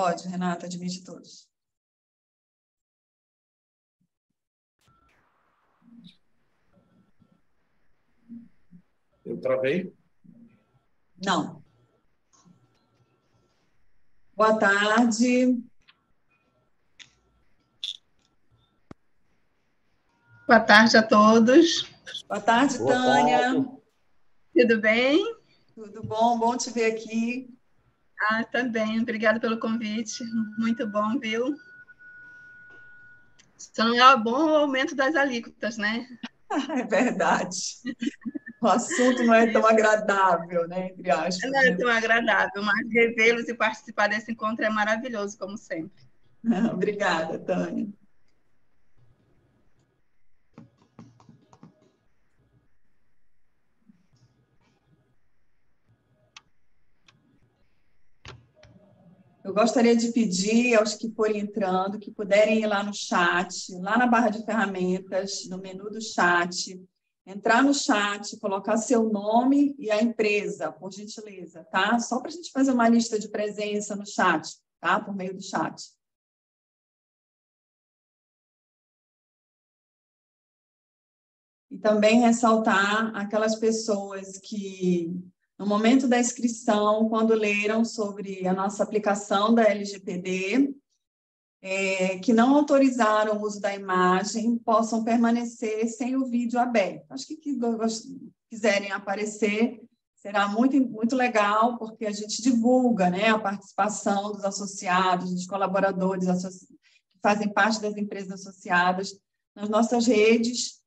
Pode, Renata, admite todos. Eu travei? Não. Boa tarde. Boa tarde a todos. Boa tarde, Boa Tânia. tarde. Tudo bem? Tudo bom? Bom te ver aqui. Também. Obrigada pelo convite. Muito bom, viu? Só não é bom o aumento das alíquotas, né? É verdade. O assunto não é tão agradável, né? Entre aspas. Não é tão agradável, mas revê-los e participar desse encontro é maravilhoso, como sempre. Obrigada, Tânia. Eu gostaria de pedir aos que forem entrando, que puderem ir lá no chat, lá na barra de ferramentas, no menu do chat, entrar no chat, colocar seu nome e a empresa, por gentileza, tá? Só para a gente fazer uma lista de presença no chat, tá? Por meio do chat. E também ressaltar aquelas pessoas que, no momento da inscrição, quando leram sobre a nossa aplicação da LGPD, que não autorizaram o uso da imagem, possam permanecer sem o vídeo aberto. Acho que quiserem aparecer, será muito, muito legal, porque a gente divulga, né, a participação dos associados, dos colaboradores que fazem parte das empresas associadas nas nossas redes.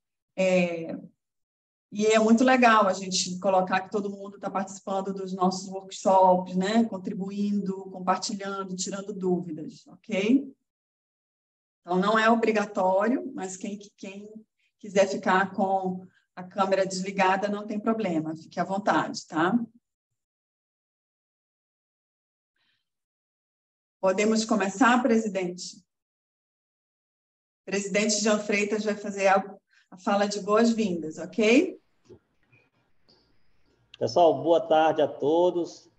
E é muito legal a gente colocar que todo mundo está participando dos nossos workshops, né? Contribuindo, compartilhando, tirando dúvidas, ok? Então, não é obrigatório, mas quem quiser ficar com a câmera desligada não tem problema, fique à vontade, tá? Podemos começar, presidente? Presidente Jean Freitas vai fazer a fala de boas-vindas, ok? Pessoal, boa tarde a todos.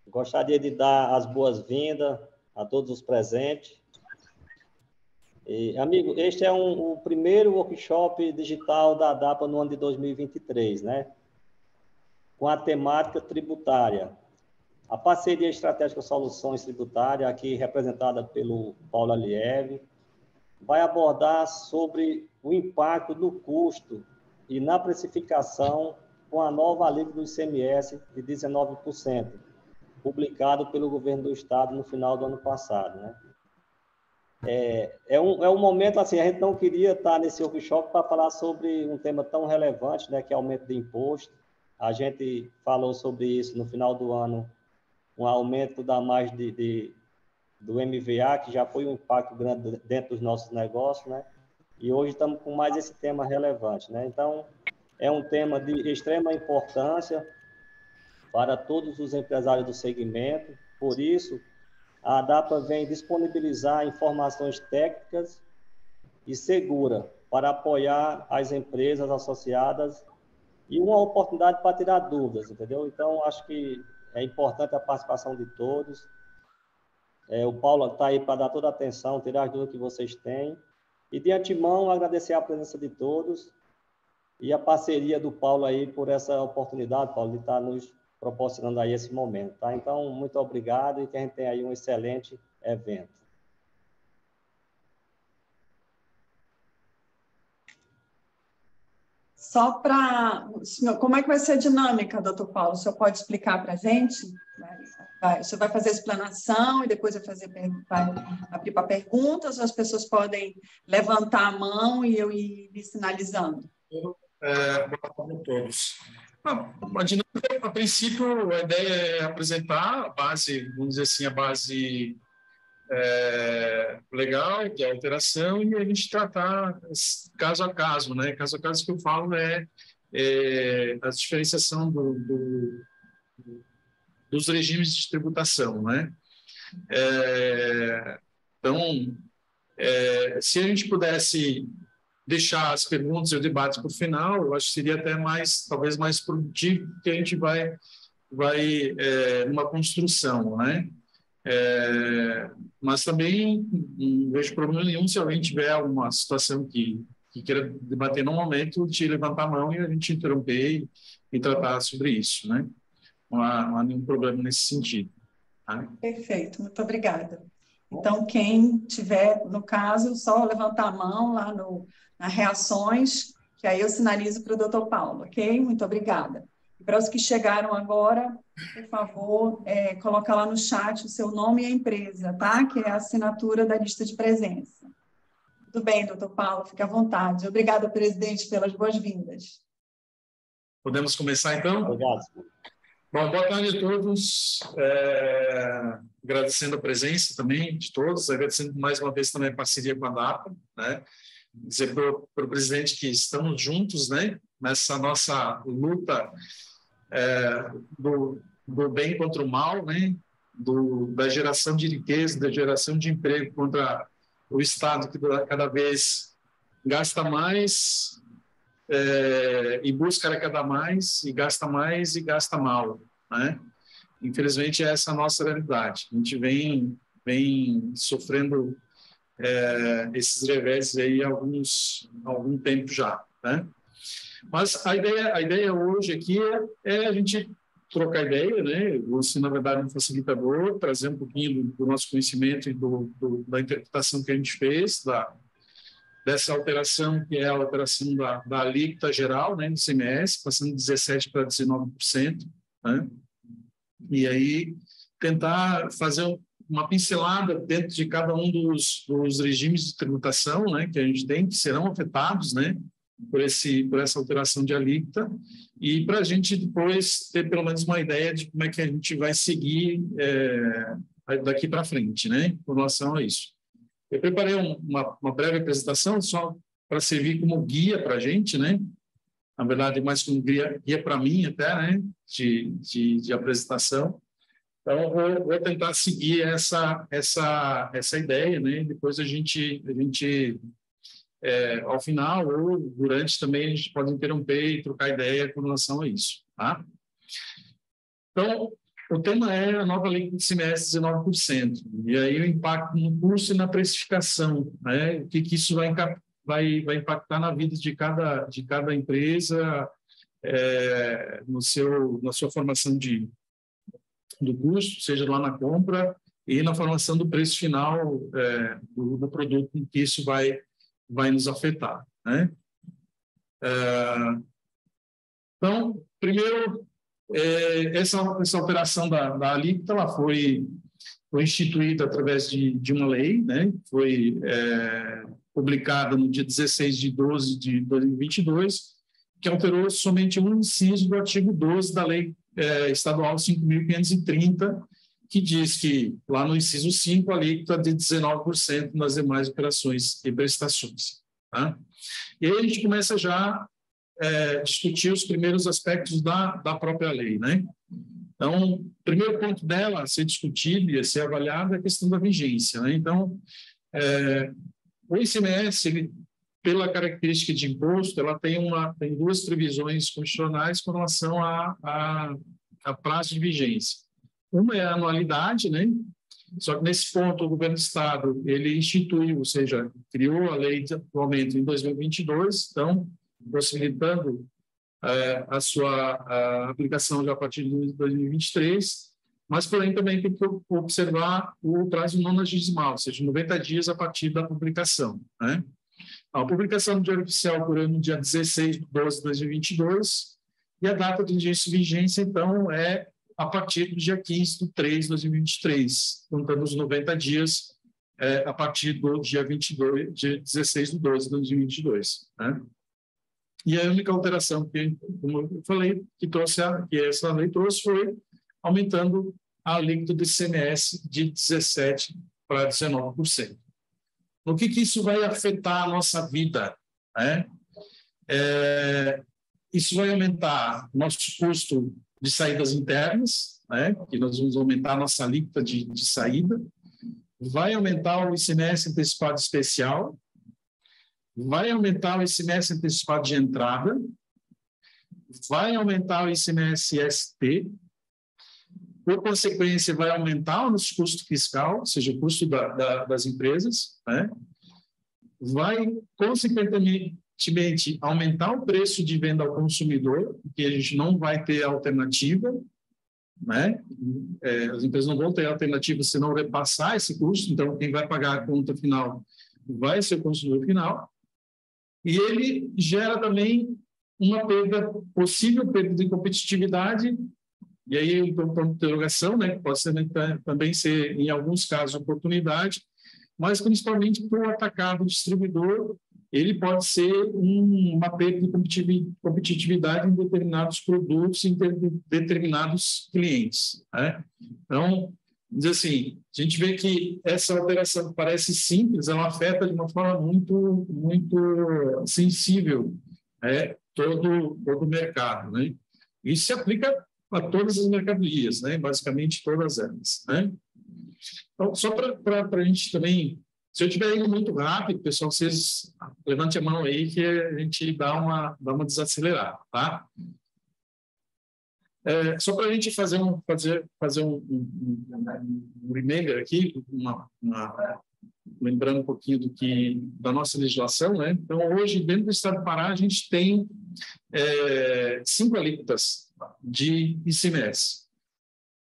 Gostaria de dar as boas-vindas a todos os presentes. Amigo, este é o primeiro workshop digital da ADAPA no ano de 2023, né? Com a temática tributária. A parceria estratégica Soluções Tributárias, aqui representada pelo Paulo Alieve, vai abordar sobre o impacto do custo e na precificação com a nova alíquota do ICMS de 19%, publicado pelo governo do Estado no final do ano passado, né? É um momento, assim, a gente não queria estar nesse workshop para falar sobre um tema tão relevante, né, que é o aumento de imposto. A gente falou sobre isso no final do ano, um aumento da margem do MVA, que já foi um impacto grande dentro dos nossos negócios, né? E hoje estamos com mais esse tema relevante, né? Então, é um tema de extrema importância para todos os empresários do segmento. Por isso, a ADAPA vem disponibilizar informações técnicas e seguras para apoiar as empresas associadas e uma oportunidade para tirar dúvidas, entendeu? Então, acho que é importante a participação de todos. O Paulo está aí para dar toda a atenção, tirar as dúvidas que vocês têm. E, de antemão, agradecer a presença de todos e a parceria do Paulo aí por essa oportunidade, Paulo, de estar nos proporcionando aí esse momento, tá? Então, muito obrigado e que a gente tenha aí um excelente evento. Só para... Como é que vai ser a dinâmica, doutor Paulo? O senhor pode explicar para a gente? O senhor vai fazer a explanação e depois vai abrir para perguntas, ou as pessoas podem levantar a mão e eu ir sinalizando? Boa tarde a todos. A dinâmica, a princípio, a ideia é apresentar a base, vamos dizer assim, a base legal de alteração e a gente tratar caso a caso, né? Caso a caso que eu falo é a diferenciação dos regimes de tributação, né? Então, se a gente pudesse deixar as perguntas e o debate para o final, eu acho que seria até talvez mais produtivo, porque a gente vai numa construção, né? Mas também não vejo problema nenhum se alguém tiver alguma situação que queira debater no momento, de levantar a mão e a gente interromper e tratar sobre isso, né? Não há nenhum problema nesse sentido. Tá? Perfeito, muito obrigada. Então, quem tiver, no caso, só levantar a mão lá nas reações, que aí eu sinalizo para o doutor Paulo, ok? Muito obrigada. E para os que chegaram agora, por favor, coloca lá no chat o seu nome e a empresa, tá? Que é a assinatura da lista de presença. Tudo bem, doutor Paulo, fique à vontade. Obrigada, presidente, pelas boas-vindas. Podemos começar, então? Obrigado. Bom, boa tarde a todos. Agradecendo a presença também de todos, agradecendo mais uma vez também a parceria com a DAPA, né? Dizer para o presidente que estamos juntos, né? Nessa nossa luta do bem contra o mal, né? Da geração de riqueza, da geração de emprego contra o Estado que cada vez gasta mais e busca arrecadar mais, e gasta mal, né? Infelizmente, essa é a nossa realidade. A gente vem sofrendo esses reveses aí há algum tempo já, né? Mas a ideia hoje aqui é a gente trocar ideia, né? Você, na verdade, é um facilitador, trazer um pouquinho do nosso conhecimento e da interpretação que a gente fez, dessa alteração, que é a alteração da alíquota geral, né, do ICMS, passando de 17% para 19%, né? E aí tentar fazer uma pincelada dentro de cada um dos regimes de tributação, né, que a gente tem, que serão afetados, né, por essa alteração de alíquota, e para a gente depois ter pelo menos uma ideia de como é que a gente vai seguir daqui para frente, né, com relação a isso. Eu preparei uma breve apresentação só para servir como guia para a gente, né? Na verdade, mais como guia para mim até, né? De apresentação. Então, vou tentar seguir essa ideia, né? Depois a gente ao final ou durante também, a gente pode interromper e trocar ideia com relação a isso, tá? Então, o tema é a nova alíquota de ICMS de 19%. E aí o impacto no custo e na precificação, né? O que isso vai impactar na vida de cada empresa, na sua formação do custo, seja lá na compra, e na formação do preço final do produto, que isso vai nos afetar, né? Então, primeiro, essa alteração da alíquota, ela foi instituída através de uma lei, né? Foi publicada no dia 16/12 de 2022, que alterou somente um inciso do artigo 12 da Lei Estadual 5.530, que diz que, lá no inciso 5, a alíquota de 19% nas demais operações e prestações. Tá? E aí a gente começa já discutir os primeiros aspectos da própria lei, né? Então, o primeiro ponto dela a ser discutido e a ser avaliado é a questão da vigência, né? Então, o ICMS, pela característica de imposto, ela tem duas previsões constitucionais com relação a prazo de vigência. Uma é a anualidade, né? Só que nesse ponto o governo do estado ele instituiu, ou seja, criou a lei atualmente em 2022, então possibilitando a sua aplicação já a partir de 2023, mas porém também tem que observar o prazo nonagesimal, ou seja, 90 dias a partir da publicação, né? A publicação do Diário Oficial ocorreu no dia 16/12/2022 e a data de vigência, então, é a partir do dia 15/3/2023, contando os 90 dias a partir do dia 16/12/2022, né? E a única alteração que, como eu falei, que essa lei trouxe foi aumentando a alíquota do ICMS de 17% para 19%. No que isso vai afetar a nossa vida, né? Isso vai aumentar nosso custo de saídas internas, né? Que nós vamos aumentar a nossa alíquota de saída, vai aumentar o ICMS antecipado especial, vai aumentar o ICMS antecipado de entrada, vai aumentar o ICMS ST, por consequência, vai aumentar o nosso custo fiscal, ou seja, o custo das empresas, né? Vai, consequentemente, aumentar o preço de venda ao consumidor, porque a gente não vai ter alternativa, né? As empresas não vão ter alternativa se não repassar esse custo, então quem vai pagar a conta final vai ser o consumidor final. E ele gera também uma possível perda de competitividade, e aí um ponto de interrogação, né, que pode também ser, em alguns casos, oportunidade, mas principalmente para o atacado distribuidor, ele pode ser uma perda de competitividade em determinados produtos, em determinados clientes, né? Então, diz assim, a gente vê que essa alteração parece simples, ela afeta de uma forma muito, muito sensível, todo o mercado, né? Isso se aplica a todas as mercadorias, né? Basicamente todas elas, né? Então, só para a gente também, se eu estiver indo muito rápido, pessoal, vocês levantem a mão aí que a gente dá uma desacelerada, tá? Só para a gente fazer um remember aqui, lembrando um pouquinho da nossa legislação, né? Então, hoje, dentro do Estado do Pará, a gente tem 5 alíquotas de ICMS.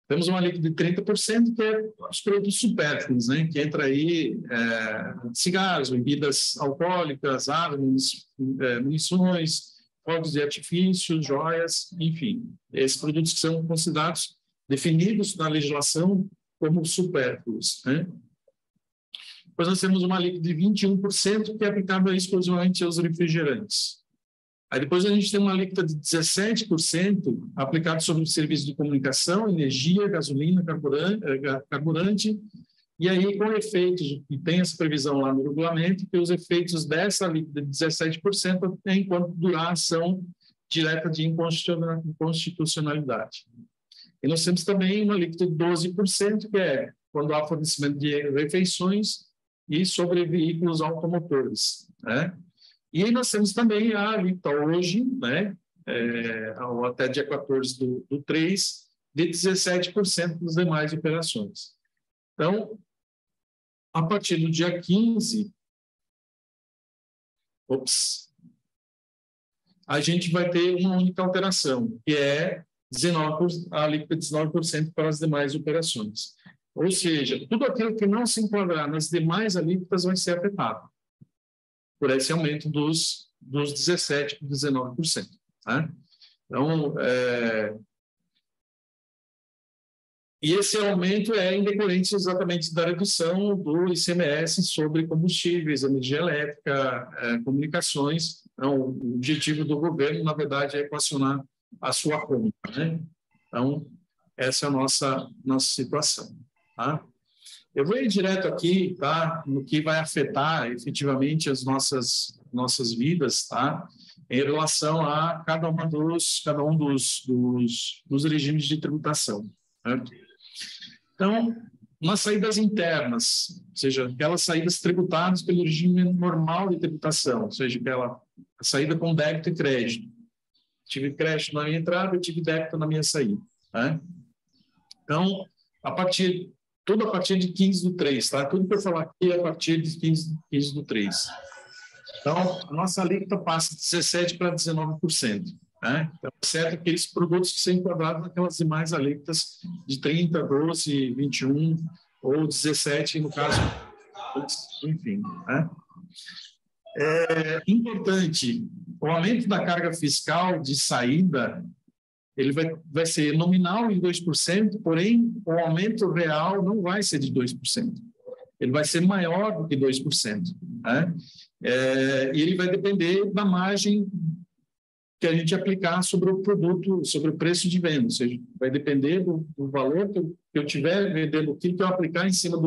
Temos uma alíquota de 30%, que é os produtos supérfluos, né? Que entra aí cigarros, bebidas alcoólicas, armas, munições, fogos de artifício, joias, enfim. Esses produtos que são considerados, definidos na legislação como supérfluos, né? Depois nós temos uma alíquota de 21%, que é aplicável exclusivamente aos refrigerantes. Aí depois a gente tem uma alíquota de 17% aplicada sobre o serviço de comunicação, energia, gasolina, carburante, e aí com efeitos, e tem essa previsão lá no regulamento, que os efeitos dessa alíquota de 17% tem enquanto durar a ação direta de inconstitucionalidade. E nós temos também uma alíquota de 12%, que é quando há fornecimento de refeições e sobre veículos automotores, né? E aí nós temos também a alíquota hoje, né, até dia 14 do 3, de 17% das demais operações. Então, a partir do dia 15, a gente vai ter uma única alteração, que é a alíquota de 19% para as demais operações. Ou seja, tudo aquilo que não se enquadrar nas demais alíquotas vai ser afetado por esse aumento dos 17% para 19%. Tá? Então, e esse aumento é em decorrência exatamente da redução do ICMS sobre combustíveis, energia elétrica, comunicações. Então, o objetivo do governo, na verdade, é equacionar a sua conta, né? Então, essa é a nossa situação. Tá? Eu vou ir direto aqui, tá, no que vai afetar efetivamente as nossas vidas, tá, em relação a cada um dos regimes de tributação. Certo? Então, nas saídas internas, ou seja, aquelas saídas tributadas pelo regime normal de tributação, ou seja, aquela saída com débito e crédito. Tive crédito na minha entrada, eu tive débito na minha saída. Tá? Então, tudo a partir de 15 do 3, tá? Tudo que eu falar aqui é a partir de 15 do 3. Então, a nossa alíquota passa de 17% para 19%. Né? Então, certo aqueles produtos que são enquadrados naquelas demais alíquotas de 30%, 12%, 21% ou 17%, no caso, enfim. Né? É importante, o aumento da carga fiscal de saída, ele vai ser nominal em 2%, porém, o aumento real não vai ser de 2%. Ele vai ser maior do que 2%. Né? E ele vai depender da margem que a gente aplicar sobre o produto, sobre o preço de venda. Ou seja, vai depender do valor que eu tiver vendendo, o que eu aplicar em cima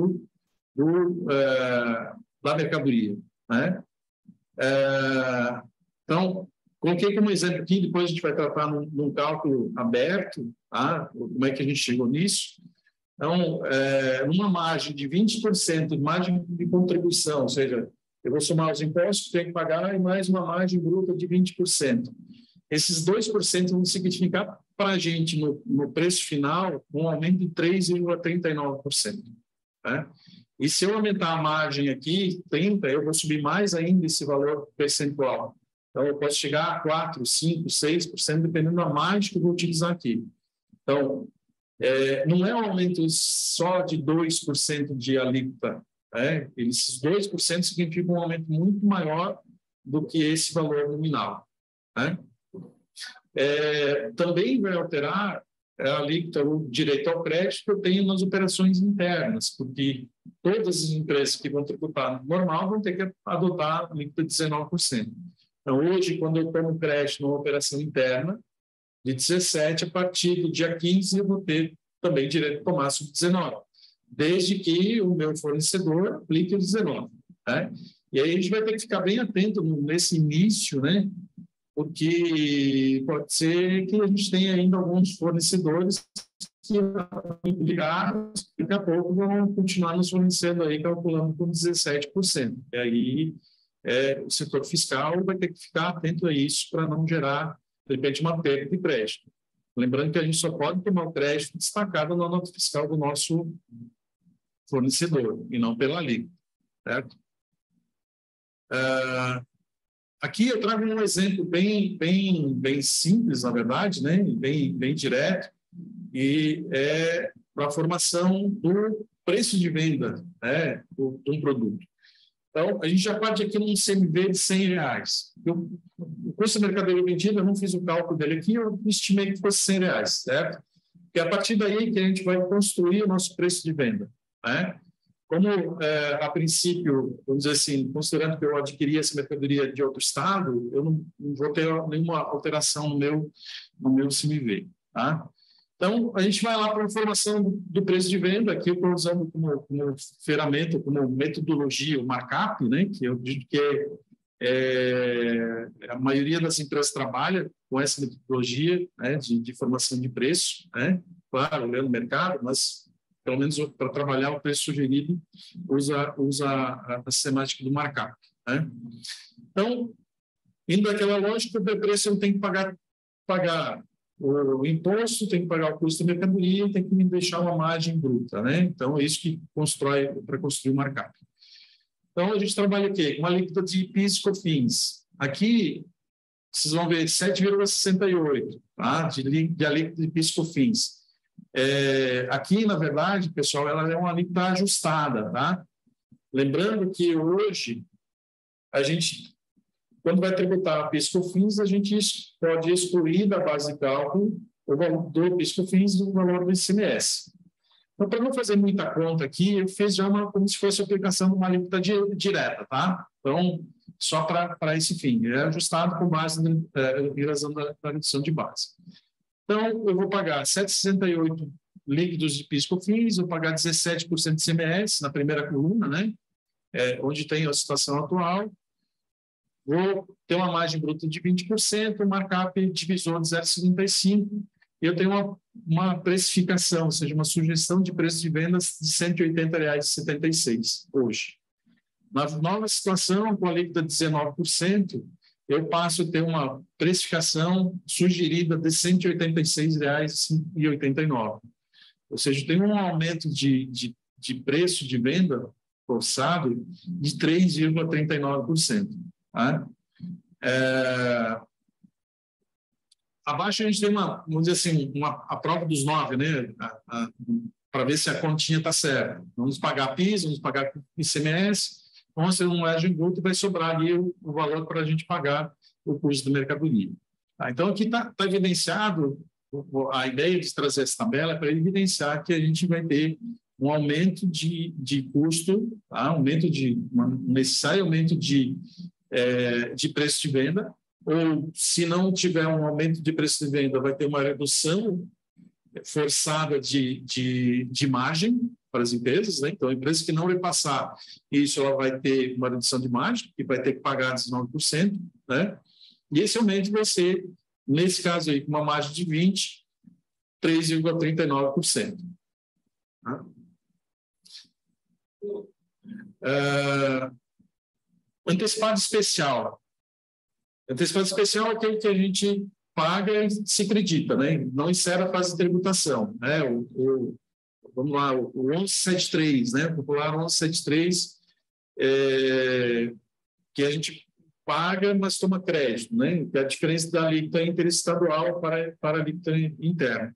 da mercadoria. Né? Então, coloquei como exemplo aqui, depois a gente vai tratar num cálculo aberto, tá? Como é que a gente chegou nisso. Então, numa margem de 20%, margem de contribuição, ou seja, eu vou somar os impostos que tenho que pagar e mais uma margem bruta de 20%. Esses 2% vão significar para a gente, no preço final, um aumento de 3,39%. Né? E se eu aumentar a margem aqui, 30%, eu vou subir mais ainda esse valor percentual. Então, eu posso chegar a 4%, 5%, 6%, dependendo da margem que eu vou utilizar aqui. Então, não é um aumento só de 2% de alíquota. Né? Esses 2% significam um aumento muito maior do que esse valor nominal. Né? Também vai alterar a alíquota, o direito ao crédito que eu tenho nas operações internas, porque todas as empresas que vão tributar normal vão ter que adotar a alíquota de 19%. Então, hoje, quando eu tomo crédito numa operação interna de 17%, a partir do dia 15, eu vou ter também direito a tomar sub-19%, desde que o meu fornecedor aplique o 19%. Né? E aí a gente vai ter que ficar bem atento nesse início, né? Porque pode ser que a gente tenha ainda alguns fornecedores que ligados, daqui a pouco vão continuar nos fornecendo aí, calculando com 17%. E aí o setor fiscal vai ter que ficar atento a isso para não gerar, de repente, uma perda de crédito. Lembrando que a gente só pode tomar o crédito destacado na nota fiscal do nosso fornecedor, e não pela alíquota, certo? Aqui eu trago um exemplo bem simples, na verdade, né? bem direto, e é para a formação do preço de venda, né? de um produto. Então, a gente já parte aqui num CMV de R$100. O custo da mercadoria vendida, eu não fiz o cálculo dele aqui, eu estimei que fosse R$100, certo? E é a partir daí que a gente vai construir o nosso preço de venda, né? Como, a princípio, vamos dizer assim, considerando que eu adquiri essa mercadoria de outro estado, eu não vou ter nenhuma alteração no meu CMV, tá? Então, a gente vai lá para a informação do preço de venda, aqui eu estou usando como ferramenta, como metodologia, o markup, né, que eu digo que a maioria das empresas trabalha com essa metodologia, né, de formação de preço, né, claro, olhando o mercado, mas pelo menos para trabalhar o preço sugerido, usa a sistemática do markup. Né? Então, indo daquela lógica, o preço eu tenho que pagar o imposto, tem que pagar o custo da mercadoria e tem que me deixar uma margem bruta. Né? Então, é isso que constrói para construir o markup. Então, a gente trabalha aqui com uma alíquota de PIS e COFINS. Aqui, vocês vão ver 7,68%, tá? de alíquota de PIS e COFINS. Aqui, na verdade, pessoal, ela é uma alíquota ajustada, tá? Lembrando que hoje, a gente, quando vai tributar a PIS e COFINS, a gente pode excluir da base de cálculo o valor do PIS e COFINS do valor do ICMS. Então, para não fazer muita conta aqui, eu fiz já como se fosse a aplicação de uma alíquota direta, tá? Então, só para esse fim. É ajustado com base em razão da redução de base. Então, eu vou pagar 7,68 líquidos de PIS e COFINS, vou pagar 17% de ICMS na primeira coluna, né? Onde tem a situação atual. Vou ter uma margem bruta de 20%, um markup divisor de 0,55, e eu tenho uma precificação, ou seja, uma sugestão de preço de vendas de R$ 180,76 hoje. Na nova situação, com a alíquota de 19%, eu passo a ter uma precificação sugerida de R$ 186,89. Ou seja, tem um aumento de preço de venda forçado de 3,39%. Tá? Abaixo a gente tem vamos dizer assim, a prova dos 9, né? Para ver se a continha está certa. Vamos pagar PIS, vamos pagar ICMS, vamos ter um margem bruto e vai sobrar ali o valor para a gente pagar o custo da mercadoria. Tá? Então, aqui está evidenciado, a ideia de trazer essa tabela é para evidenciar que a gente vai ter um aumento de custo, tá? Um necessário aumento de preço de venda, ou se não tiver um aumento de preço de venda, vai ter uma redução forçada de margem para as empresas, né? Então, a empresa que não vai passar isso, ela vai ter uma redução de margem, que vai ter que pagar 19%, né? E esse aumento vai ser, nesse caso aí, com uma margem de 20%, 3,39%. Tá? Antecipado especial. Antecipado especial é aquele que a gente paga e se acredita, né? Não insere a fase de tributação, né? Vamos lá, o 1173, né? O popular 1173, que a gente paga, mas toma crédito, né? Que é a diferença da alíquota interestadual para a alíquota interna.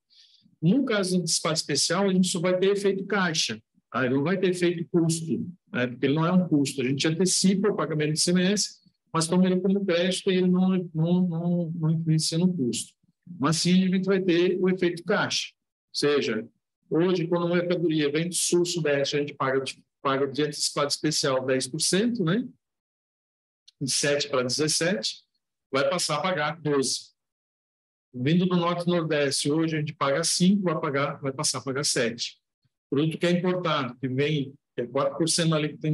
No caso do antecipado especial, a gente só vai ter efeito caixa, tá? Ele não vai ter efeito custo, né? Porque ele não é um custo. A gente antecipa o pagamento de ICMS, mas toma ele como crédito e ele não influencia no custo. Mas sim, a gente vai ter o efeito caixa. Ou seja, hoje, quando uma mercadoria vem do sul-sudeste, a gente paga de antecipado especial 10%, né? De 7 para 17, vai passar a pagar 12. Vindo do norte e nordeste, hoje a gente paga 5, vai passar a pagar 7. Produto que é importado, que vem, que é 4% na alíquota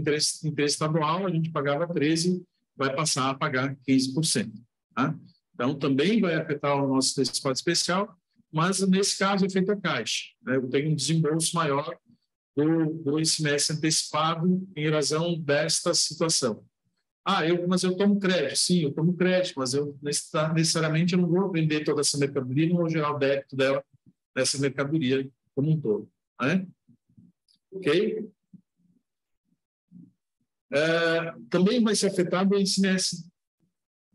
interestadual, a gente pagava 13, vai passar a pagar 15%. Tá? Então, também vai afetar o nosso antecipado especial, mas nesse caso, efeito a caixa, né? Eu tenho um desembolso maior do ICMS antecipado em razão desta situação. Mas eu tomo crédito. Sim, eu tomo crédito, mas eu necessariamente eu não vou vender toda essa mercadoria, não vou gerar o débito dessa mercadoria como um todo. Né? Ok? Também vai ser afetado o ICMS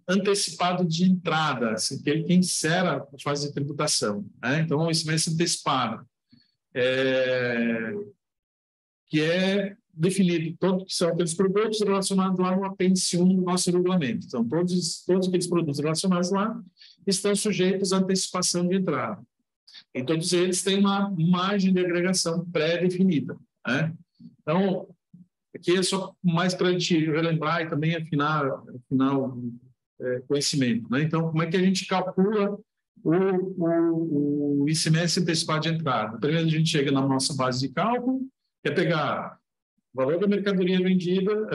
antecipado de entrada, assim, que é quem insere a fase de tributação. Né? Então, o ICMS antecipado, que é definido todos que são aqueles produtos relacionados lá no apêndice 1 do nosso regulamento. Então, todos aqueles produtos relacionados lá estão sujeitos à antecipação de entrada. E todos eles têm uma margem de agregação pré-definida. Né? Então, aqui é só mais para a gente relembrar e também afinar o conhecimento. Né? Então, como é que a gente calcula o ICMS antecipado de entrada? Primeiro, a gente chega na nossa base de cálculo, que é pegar o valor da mercadoria vendida,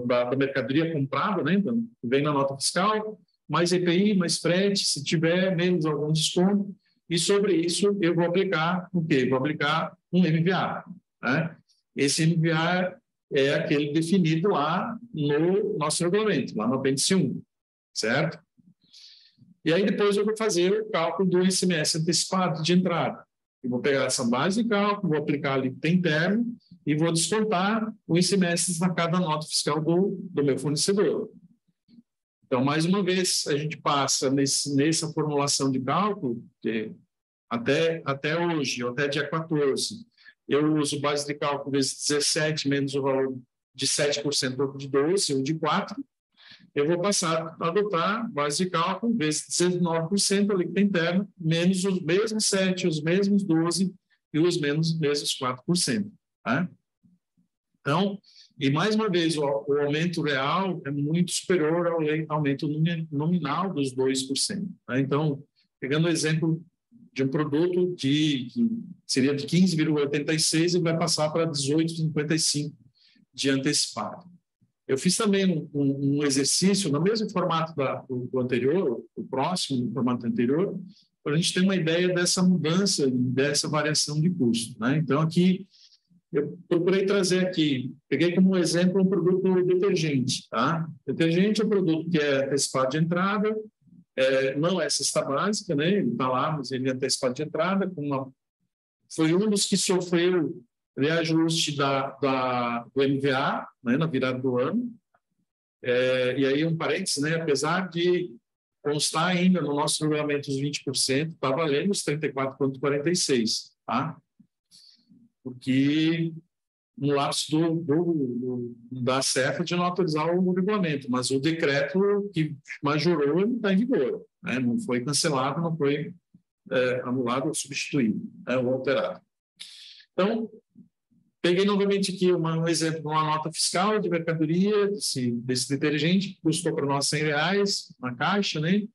da mercadoria comprada, né? Então, vem na nota fiscal, mais EPI, mais frete, se tiver, menos algum desconto, e sobre isso eu vou aplicar o quê? Vou aplicar um MVA. Né? Esse MVA é aquele definido lá no nosso regulamento, lá no apêndice 1, certo? E aí depois eu vou fazer o cálculo do ICMS antecipado de entrada. Eu vou pegar essa base de cálculo, vou aplicar a alíquota interna e vou descontar o ICMS na cada nota fiscal do meu fornecedor. Então, mais uma vez, a gente passa nessa formulação de cálculo, que até hoje, ou até dia 14, eu uso base de cálculo vezes 17 menos o valor de 7% ou de 12 ou de 4%, eu vou passar a adotar base de cálculo vezes 19% alíquota interna, menos os mesmos 7%, os mesmos 12% e os mesmos 4%. Tá? Então, e mais uma vez, o aumento real é muito superior ao aumento nominal dos 2%. Tá? Então, pegando o exemplo de um produto que seria de 15,86 e vai passar para 18,55 de antecipado. Eu fiz também um exercício no mesmo formato do anterior, o próximo, no formato anterior, para a gente ter uma ideia dessa mudança, dessa variação de custo. Né? Então, aqui, eu procurei trazer aqui, peguei como exemplo um produto detergente. Tá? Detergente é um produto que é antecipado de entrada, não é cesta básica, né? Ele está lá, mas ele é antecipado de entrada, foi um dos que sofreu reajuste do MVA, né, na virada do ano. E aí, um parênteses, né, apesar de constar ainda no nosso regulamento os 20%, está valendo os 34,46, tá? Porque no lapso da CEFA de não autorizar o regulamento, mas o decreto que majorou está em vigor, né? Não foi cancelado, não foi anulado ou substituído, ou alterado. Então, peguei novamente aqui um exemplo de uma nota fiscal de mercadoria desse detergente que custou para nós R$100 na caixa, né?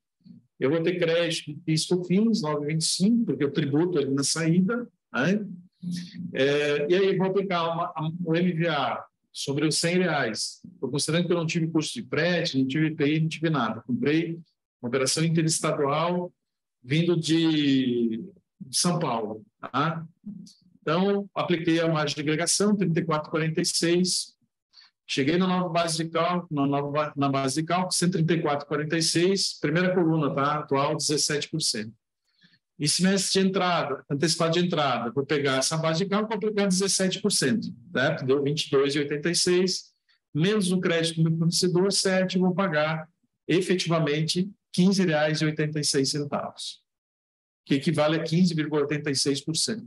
Eu vou ter crédito de PIS/COFINS 9,25, porque eu tributo ali na saída, né? E aí vou aplicar o MVA sobre os R$100. Estou considerando que eu não tive custo de frete, não tive IPI, não tive nada. Comprei uma operação interestadual vindo de São Paulo, tá? Então, apliquei a margem de agregação, 34,46, Cheguei na nova base de cálculo, na base de cálculo, 134,46, primeira coluna, tá? Atual, 17%. E semestre de entrada, antecipado de entrada, vou pegar essa base de cálculo e vou aplicar 17%, certo? Deu 22,86, menos o crédito do meu fornecedor, 7, vou pagar efetivamente R$ 15,86, que equivale a 15,86%.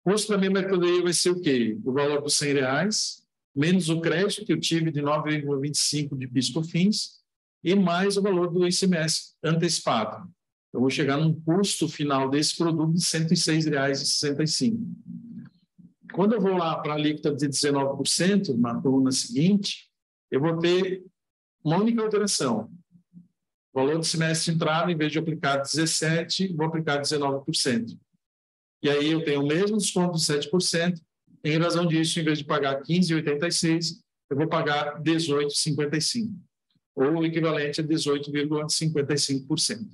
O custo da minha mercadoria vai ser o quê? O valor dos R$ 100, menos o crédito que eu tive de 9,25 de PIS/COFINS e mais o valor do ICMS antecipado. Eu vou chegar num custo final desse produto de R$ 106,65. Quando eu vou lá para a alíquota de 19%, na coluna seguinte, eu vou ter uma única alteração. O valor do semestre de entrada, em vez de aplicar 17%, vou aplicar 19%. E aí eu tenho o mesmo desconto de 7%. Em razão disso, em vez de pagar 15,86, eu vou pagar 18,55, ou o equivalente a 18,55%.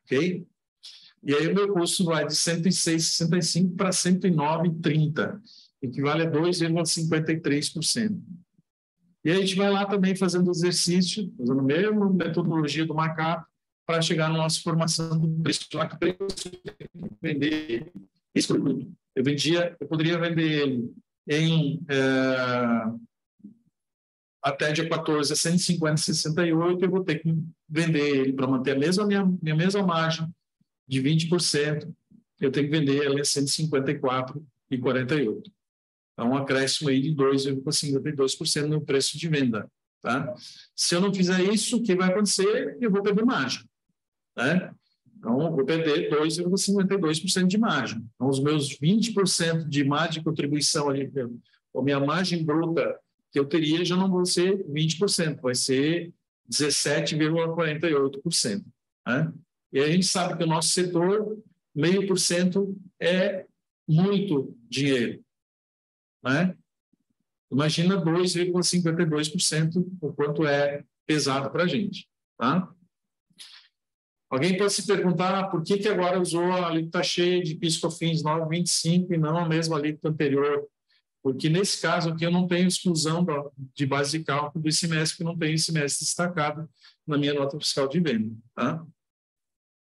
Ok? E aí o meu custo vai de 106,65 para 109,30, equivale a 2,53%. E aí a gente vai lá também fazendo exercício, usando a mesma metodologia do markup, para chegar na nossa formação do preço. Lá que preço vender esse produto. Eu poderia vender ele em até dia 14 a 150,68, eu vou ter que vender ele para manter a minha mesma margem de 20%, eu tenho que vender ele a 154,48. Então, um acréscimo aí de 2,52% no preço de venda. Tá? Se eu não fizer isso, o que vai acontecer? Eu vou perder margem. Né? Então, eu vou perder 2,52% de margem. Então, os meus 20% de margem de contribuição ali, a minha margem bruta que eu teria já não vai ser 20%, vai ser 17,48%. Né? E a gente sabe que o nosso setor, 0,5% é muito dinheiro. Né? Imagina 2,52%, o quanto é pesado para a gente. Tá? Alguém pode se perguntar por que agora usou a alíquota cheia de PIS/COFINS 9,25 e não a mesma alíquota anterior? Porque nesse caso aqui eu não tenho exclusão de base de cálculo do ICMS, porque não tenho ICMS destacado na minha nota fiscal de venda. Tá?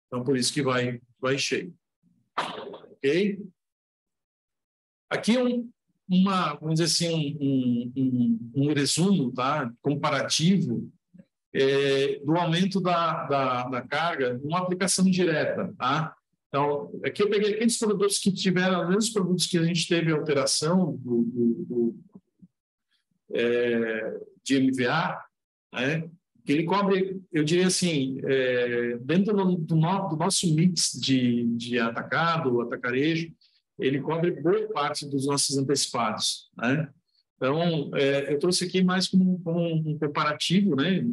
Então, por isso que vai cheio. Ok? Aqui vamos dizer assim, um resumo, tá? Comparativo do aumento da carga numa aplicação direta. Tá? Então, aqui eu peguei aqueles produtos que tiveram, os mesmos produtos que a gente teve alteração de MVA, né? Que ele cobre, eu diria assim, dentro do nosso mix de atacarejo, ele cobre boa parte dos nossos antecipados. Né? Então, eu trouxe aqui mais como um comparativo, né?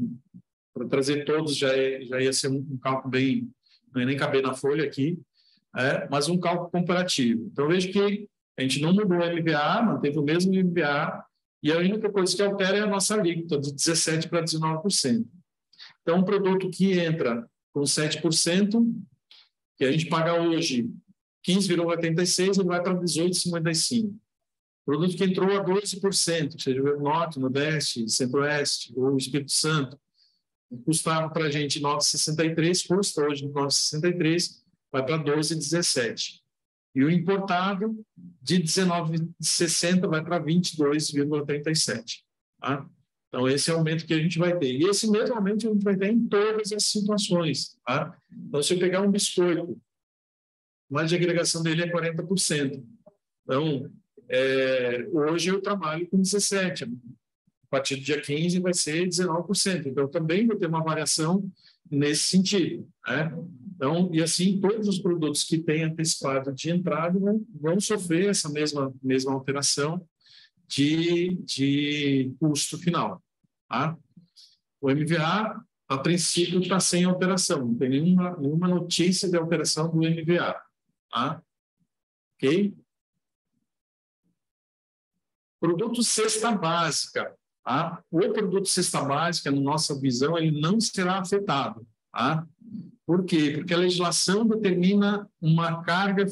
Para trazer todos, já ia ser um cálculo bem, não ia nem caber na folha aqui, mas um cálculo comparativo. Então, veja que a gente não mudou o MVA, manteve o mesmo MVA, e a única coisa que altera é a nossa alíquota, de 17% para 19%. Então, um produto que entra com 7%, que a gente paga hoje 15,86, ele vai para 18,55. Produto que entrou a 12%, seja o Norte, Nordeste, Centro-Oeste ou o Espírito Santo, custava para a gente 9,63, custa hoje 9,63, vai para 12,17. E o importado, de 19,60 vai para 22,37. Tá? Então, esse é o aumento que a gente vai ter. E esse mesmo aumento a gente vai ter em todas as situações. Tá? Então, se eu pegar um biscoito, a margem de agregação dele é 40%. Então, hoje eu trabalho com 17%. A partir do dia 15 vai ser 19%. Então, também vou ter uma variação nesse sentido. Né? Então, e assim, todos os produtos que têm antecipado de entrada vão sofrer essa mesma alteração de custo final. Tá? O MVA, a princípio, está sem alteração. Não tem nenhuma notícia de alteração do MVA. Tá? Ok? Produto cesta básica. Tá? O produto cesta básica, na nossa visão, ele não será afetado. Tá? Por quê? Porque a legislação determina uma carga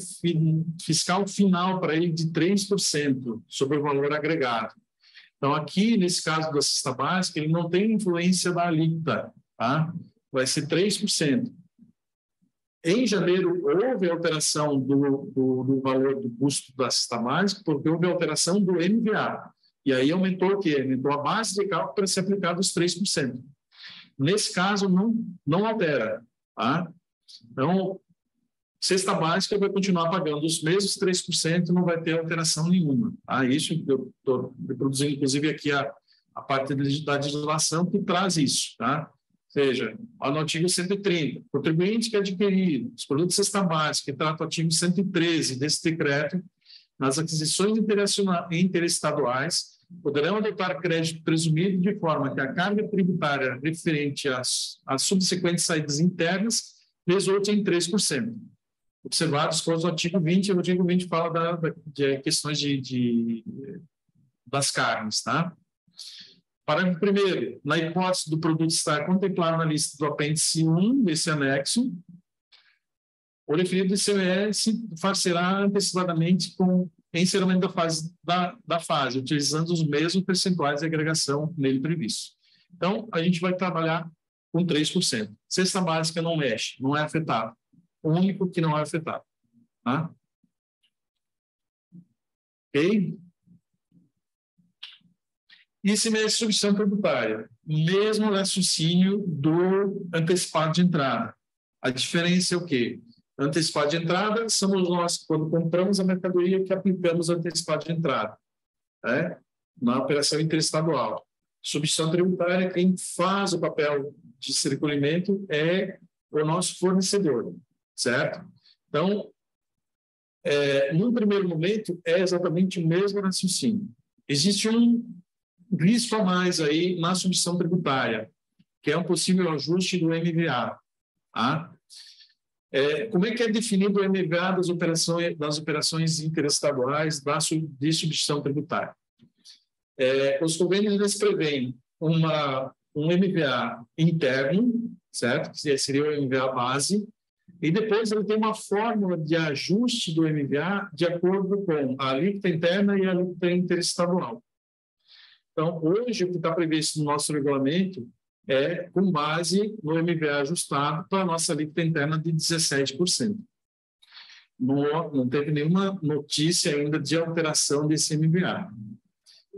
fiscal final para ele de 3% sobre o valor agregado. Então, aqui, nesse caso da cesta básica, ele não tem influência da alíquota, tá? Vai ser 3%. Em janeiro, houve alteração do valor do custo da cesta básica, porque houve alteração do MVA. E aí aumentou o quê? Aumentou a base de cálculo para ser aplicado os 3%. Nesse caso, não altera, tá? Então, cesta básica vai continuar pagando os mesmos 3%, não vai ter alteração nenhuma. Tá? Isso eu estou reproduzindo, inclusive, aqui a parte da legislação que traz isso. Tá? Ou seja, no artigo 130, contribuinte que adquirir os produtos de cesta básica, que trata o artigo 113 desse decreto, nas aquisições interestaduais, poderão adotar crédito presumido de forma que a carga tributária referente às subsequentes saídas internas resulte em 3%. Observados todos o artigo 20, o artigo 20 fala de questões das carnes, tá? Parágrafo 1º, na hipótese do produto estar contemplado na lista do apêndice 1 desse anexo, o referido ICMS far-se-á antecipadamente com encerramento da fase, utilizando os mesmos percentuais de agregação nele previstos. Então, a gente vai trabalhar com 3%. Cesta básica não mexe, não é afetado. O único que não é afetado. Tá? Ok? ICMS substituição tributária. Mesmo raciocínio do antecipado de entrada. A diferença é o quê? Antecipado de entrada somos nós, quando compramos a mercadoria, que aplicamos antecipado de entrada, né? Na operação interestadual. Substituição tributária, quem faz o papel de recolhimento é o nosso fornecedor, certo? Então, num primeiro momento, é exatamente o mesmo raciocínio. Existe um risco a mais aí na substituição tributária, que é um possível ajuste do MVA, tá? Como é que é definido o MVA das operações interestaduais de substituição tributária? Os convênios eles prevêem um MVA interno, certo? Que seria o MVA base, e depois ele tem uma fórmula de ajuste do MVA de acordo com a alíquota interna e a alíquota interestadual. Então, hoje, o que está previsto no nosso regulamento é com base no MVA ajustado para a nossa alíquota interna de 17%. Não teve nenhuma notícia ainda de alteração desse MVA.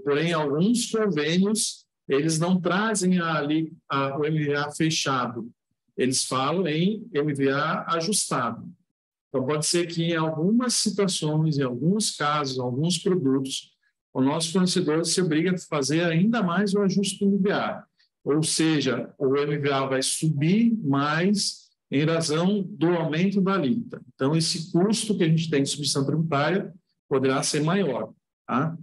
Porém, alguns convênios, eles não trazem o MVA fechado. Eles falam em MVA ajustado. Então, pode ser que em algumas situações, em alguns casos, alguns produtos, o nosso fornecedor se obriga a fazer ainda mais o ajuste do MVA. Ou seja, o MVA vai subir mais em razão do aumento da alíquota. Então, esse custo que a gente tem de substituição tributária poderá ser maior. Tá?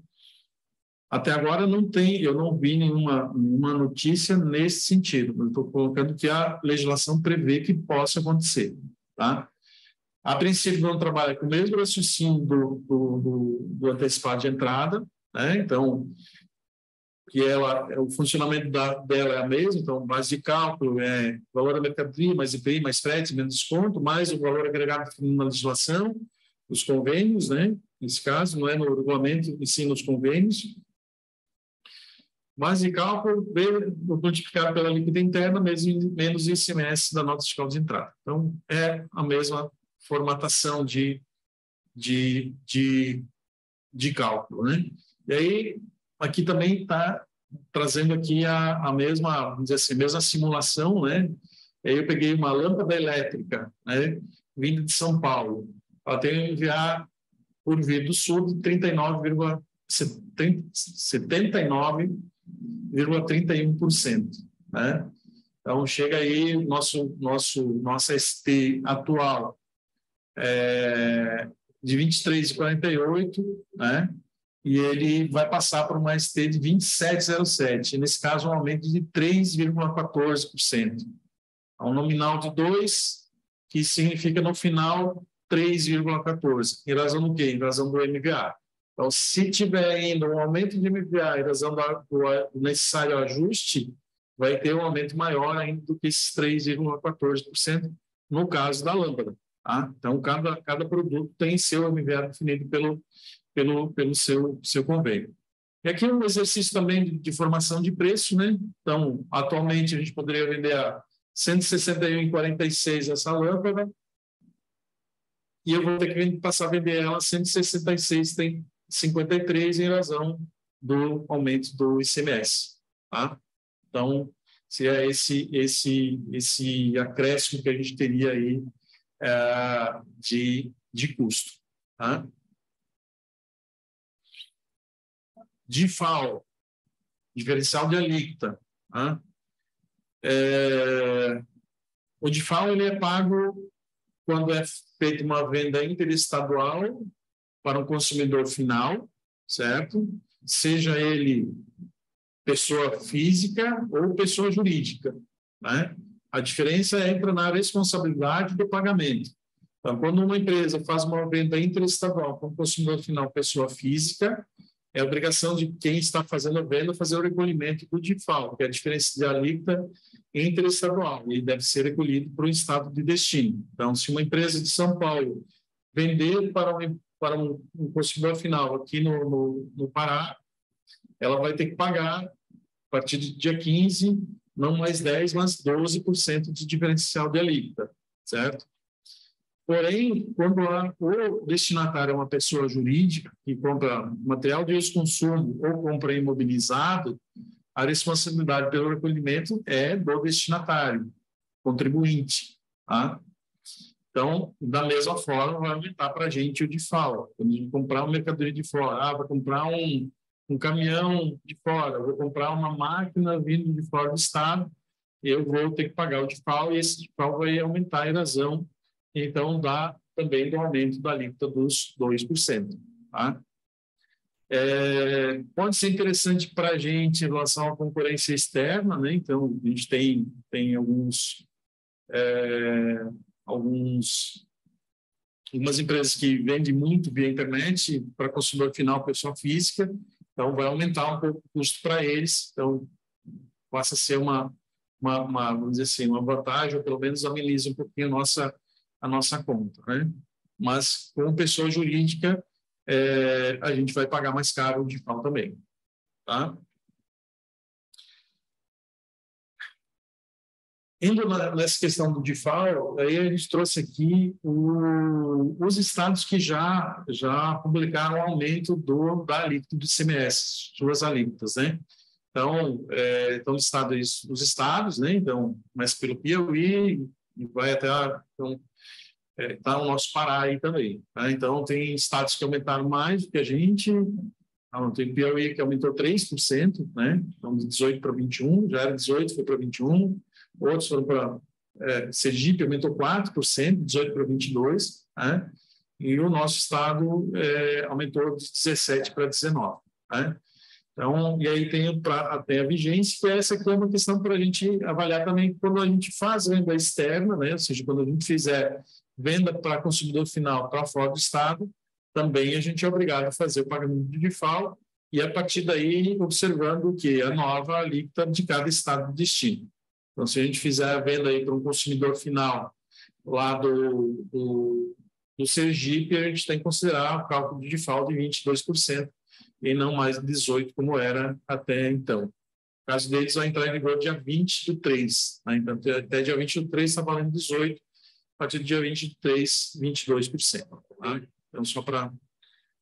Até agora eu não vi nenhuma notícia nesse sentido. Eu estou colocando que a legislação prevê que possa acontecer. Tá? A princípio, não trabalha com o mesmo raciocínio do antecipado de entrada, né? Então, o funcionamento dela é a mesma, então, base de cálculo é valor da mercadoria, mais IPI, mais frete, menos desconto, mais o valor agregado na legislação, os convênios, né? Nesse caso, não é no regulamento, e sim nos convênios. Base de cálculo, multiplicado pela alíquota interna, menos ICMS da nota fiscal de entrada. Então, é a mesma formatação de cálculo, né? E aí, aqui também está trazendo aqui a mesma, vamos dizer assim, a mesma simulação, né? E aí eu peguei uma lâmpada elétrica, né? Vinda de São Paulo. Ela tem um MVA por via do sul de 79,31%, né? Então, chega aí, nossa ST atual de 23,48, né? E ele vai passar para uma ST de 27,07. Nesse caso, um aumento de 3,14%. Um nominal de 2, que significa, no final, 3,14. Em razão do quê? Em razão do MVA. Então, se tiver ainda um aumento de MVA em razão do necessário ajuste, vai ter um aumento maior ainda do que esses 3,14%, no caso da lâmpada. Tá? Então, cada produto tem seu MVA definido pelo seu convênio. E aqui um exercício também de formação de preço, né? Então, atualmente, a gente poderia vender a R$ 161,46 essa lâmpada, e eu vou ter que passar a vender ela a R$ 166,53 em razão do aumento do ICMS, tá? Então, seria esse acréscimo que a gente teria aí de custo, tá? DIFAL, diferencial de alíquota, tá? O DIFAL ele é pago quando é feita uma venda interestadual para um consumidor final, certo? Seja ele pessoa física ou pessoa jurídica, né? A diferença entra na responsabilidade do pagamento. Então, quando uma empresa faz uma venda interestadual para um consumidor final, pessoa física, é obrigação de quem está fazendo a venda fazer o recolhimento do DIFAL, que é a diferença de alíquota interestadual, e deve ser recolhido para o estado de destino. Então, se uma empresa de São Paulo vender para um consumidor final aqui no Pará, ela vai ter que pagar, a partir do dia 15, não mais 10%, mas 12% de diferencial de alíquota, certo? Porém, quando o destinatário é uma pessoa jurídica que compra material de uso e consumo ou compra imobilizado, a responsabilidade pelo recolhimento é do destinatário, contribuinte, tá? Então, da mesma forma, vai aumentar para a gente o DIFAL. Quando a gente comprar uma mercadoria de fora, vou comprar um caminhão de fora, vou comprar uma máquina vindo de fora do estado, eu vou ter que pagar o DIFAL e esse DIFAL vai aumentar em razão, então dá também do aumento da alíquota dos 2%. Tá? Pode ser interessante para a gente em relação à concorrência externa, né? Então, a gente tem algumas empresas que vendem muito via internet para consumidor final, pessoa física, então vai aumentar um pouco o custo para eles, então passa a ser vamos dizer assim, uma vantagem, ou pelo menos ameniza um pouquinho a nossa conta, né? Mas com pessoa jurídica, a gente vai pagar mais caro o DIFAL também, tá? Indo nessa questão do DIFAL, aí a gente trouxe aqui os estados que já publicaram o aumento da alíquota do ICMS, suas alíquotas, né? Então, os estados, né? Então, mas pelo Piauí, e vai até tá o nosso Pará aí também, tá? Então, tem estados que aumentaram mais do que a gente. Tem o Piauí que aumentou 3%, né? Então, de 18 para 21, já era 18, foi para 21. Outros foram para Sergipe, aumentou 4%, 18 para 22, né? E o nosso estado aumentou de 17 para 19, né? Então, e aí tem a vigência, que essa aqui é uma questão para a gente avaliar também quando a gente faz venda externa, né? Ou seja, quando a gente fizer venda para consumidor final para fora do estado, também a gente é obrigado a fazer o pagamento de DIFAL e, a partir daí, observando que a nova alíquota de cada estado de destino. Então, se a gente fizer a venda aí para um consumidor final lá do Sergipe, a gente tem que considerar o cálculo de DIFAL de 22% e não mais 18%, como era até então. O caso deles vai entrar em vigor dia 20/3, né? Então, até dia 20/3 está valendo 18%, a partir do dia 23, 22%. Tá? Então, só para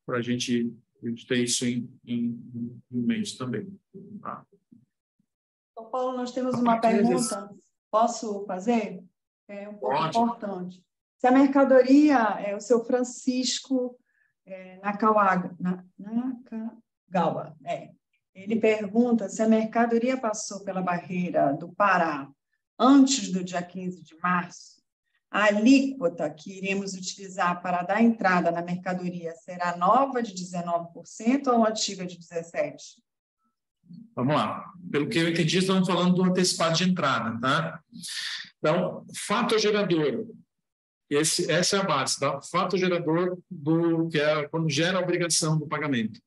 a gente ter isso em mente também. Tá? Então, Paulo, nós temos uma pergunta. Posso fazer? É um pouco importante. Se a mercadoria é o seu Francisco Nakagawa, ele pergunta se a mercadoria passou pela barreira do Pará antes do dia 15 de março, a alíquota que iremos utilizar para dar entrada na mercadoria será nova de 19% ou antiga de 17%? Vamos lá. Pelo que eu entendi, estamos falando do antecipado de entrada, tá? Então, fato gerador. Essa é a base, tá? Fato gerador que é quando gera a obrigação do pagamento.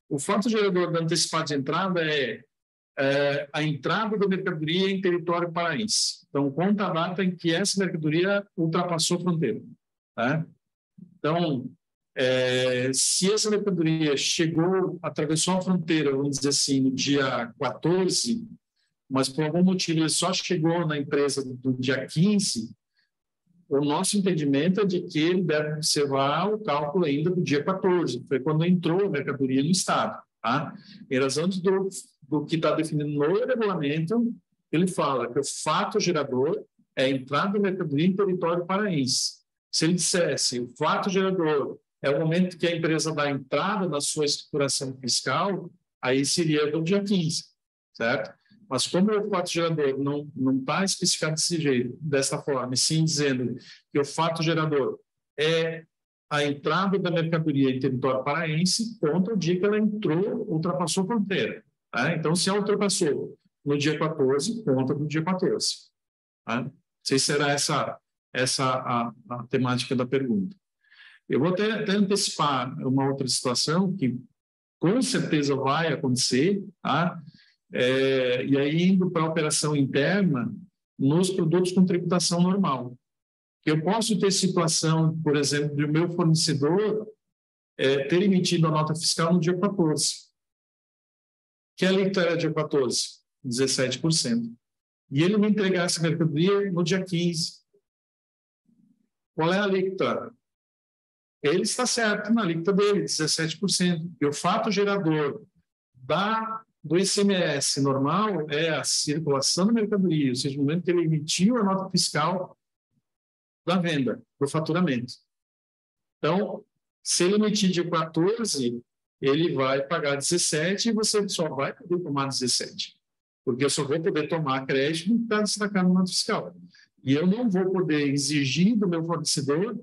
O fato gerador do antecipado de entrada é a entrada da mercadoria em território paraense. Então, conta a data em que essa mercadoria ultrapassou a fronteira, tá? Então, Se essa mercadoria atravessou a fronteira, vamos dizer assim, no dia 14, mas por algum motivo ele só chegou na empresa no dia 15, o nosso entendimento é de que ele deve observar o cálculo ainda do dia 14, foi quando entrou a mercadoria no Estado. Tá? Em razão do que está definido no regulamento, ele fala que o fato gerador é a entrada da mercadoria em território paraense. Se ele dissesse o fato gerador é o momento que a empresa dá entrada na sua escrituração fiscal, aí seria do dia 15, certo? Mas como o fato gerador não está especificado desse jeito, dessa forma, e sim dizendo que o fato gerador é a entrada da mercadoria em território paraense contra o dia que ela ultrapassou a fronteira. Tá? Então, se ela ultrapassou no dia 14, conta do dia 14. Tá? Não sei se será essa a temática da pergunta. Eu vou até antecipar uma outra situação que com certeza vai acontecer, tá? E aí indo para a operação interna nos produtos com tributação normal. Eu posso ter situação, por exemplo, de o meu fornecedor ter emitido a nota fiscal no dia 14. Que alíquota era dia 14? 17%. E ele me entregar essa mercadoria no dia 15. Qual é a alíquota? Ele está certo na alíquota dele, 17%. E o fato gerador do ICMS normal é a circulação da mercadoria, ou seja, no momento que ele emitiu a nota fiscal da venda, do faturamento. Então, se ele emitir dia 14, ele vai pagar 17 e você só vai poder tomar 17. Porque eu só vou poder tomar crédito que está destacado na nota fiscal. E eu não vou poder exigir do meu fornecedor,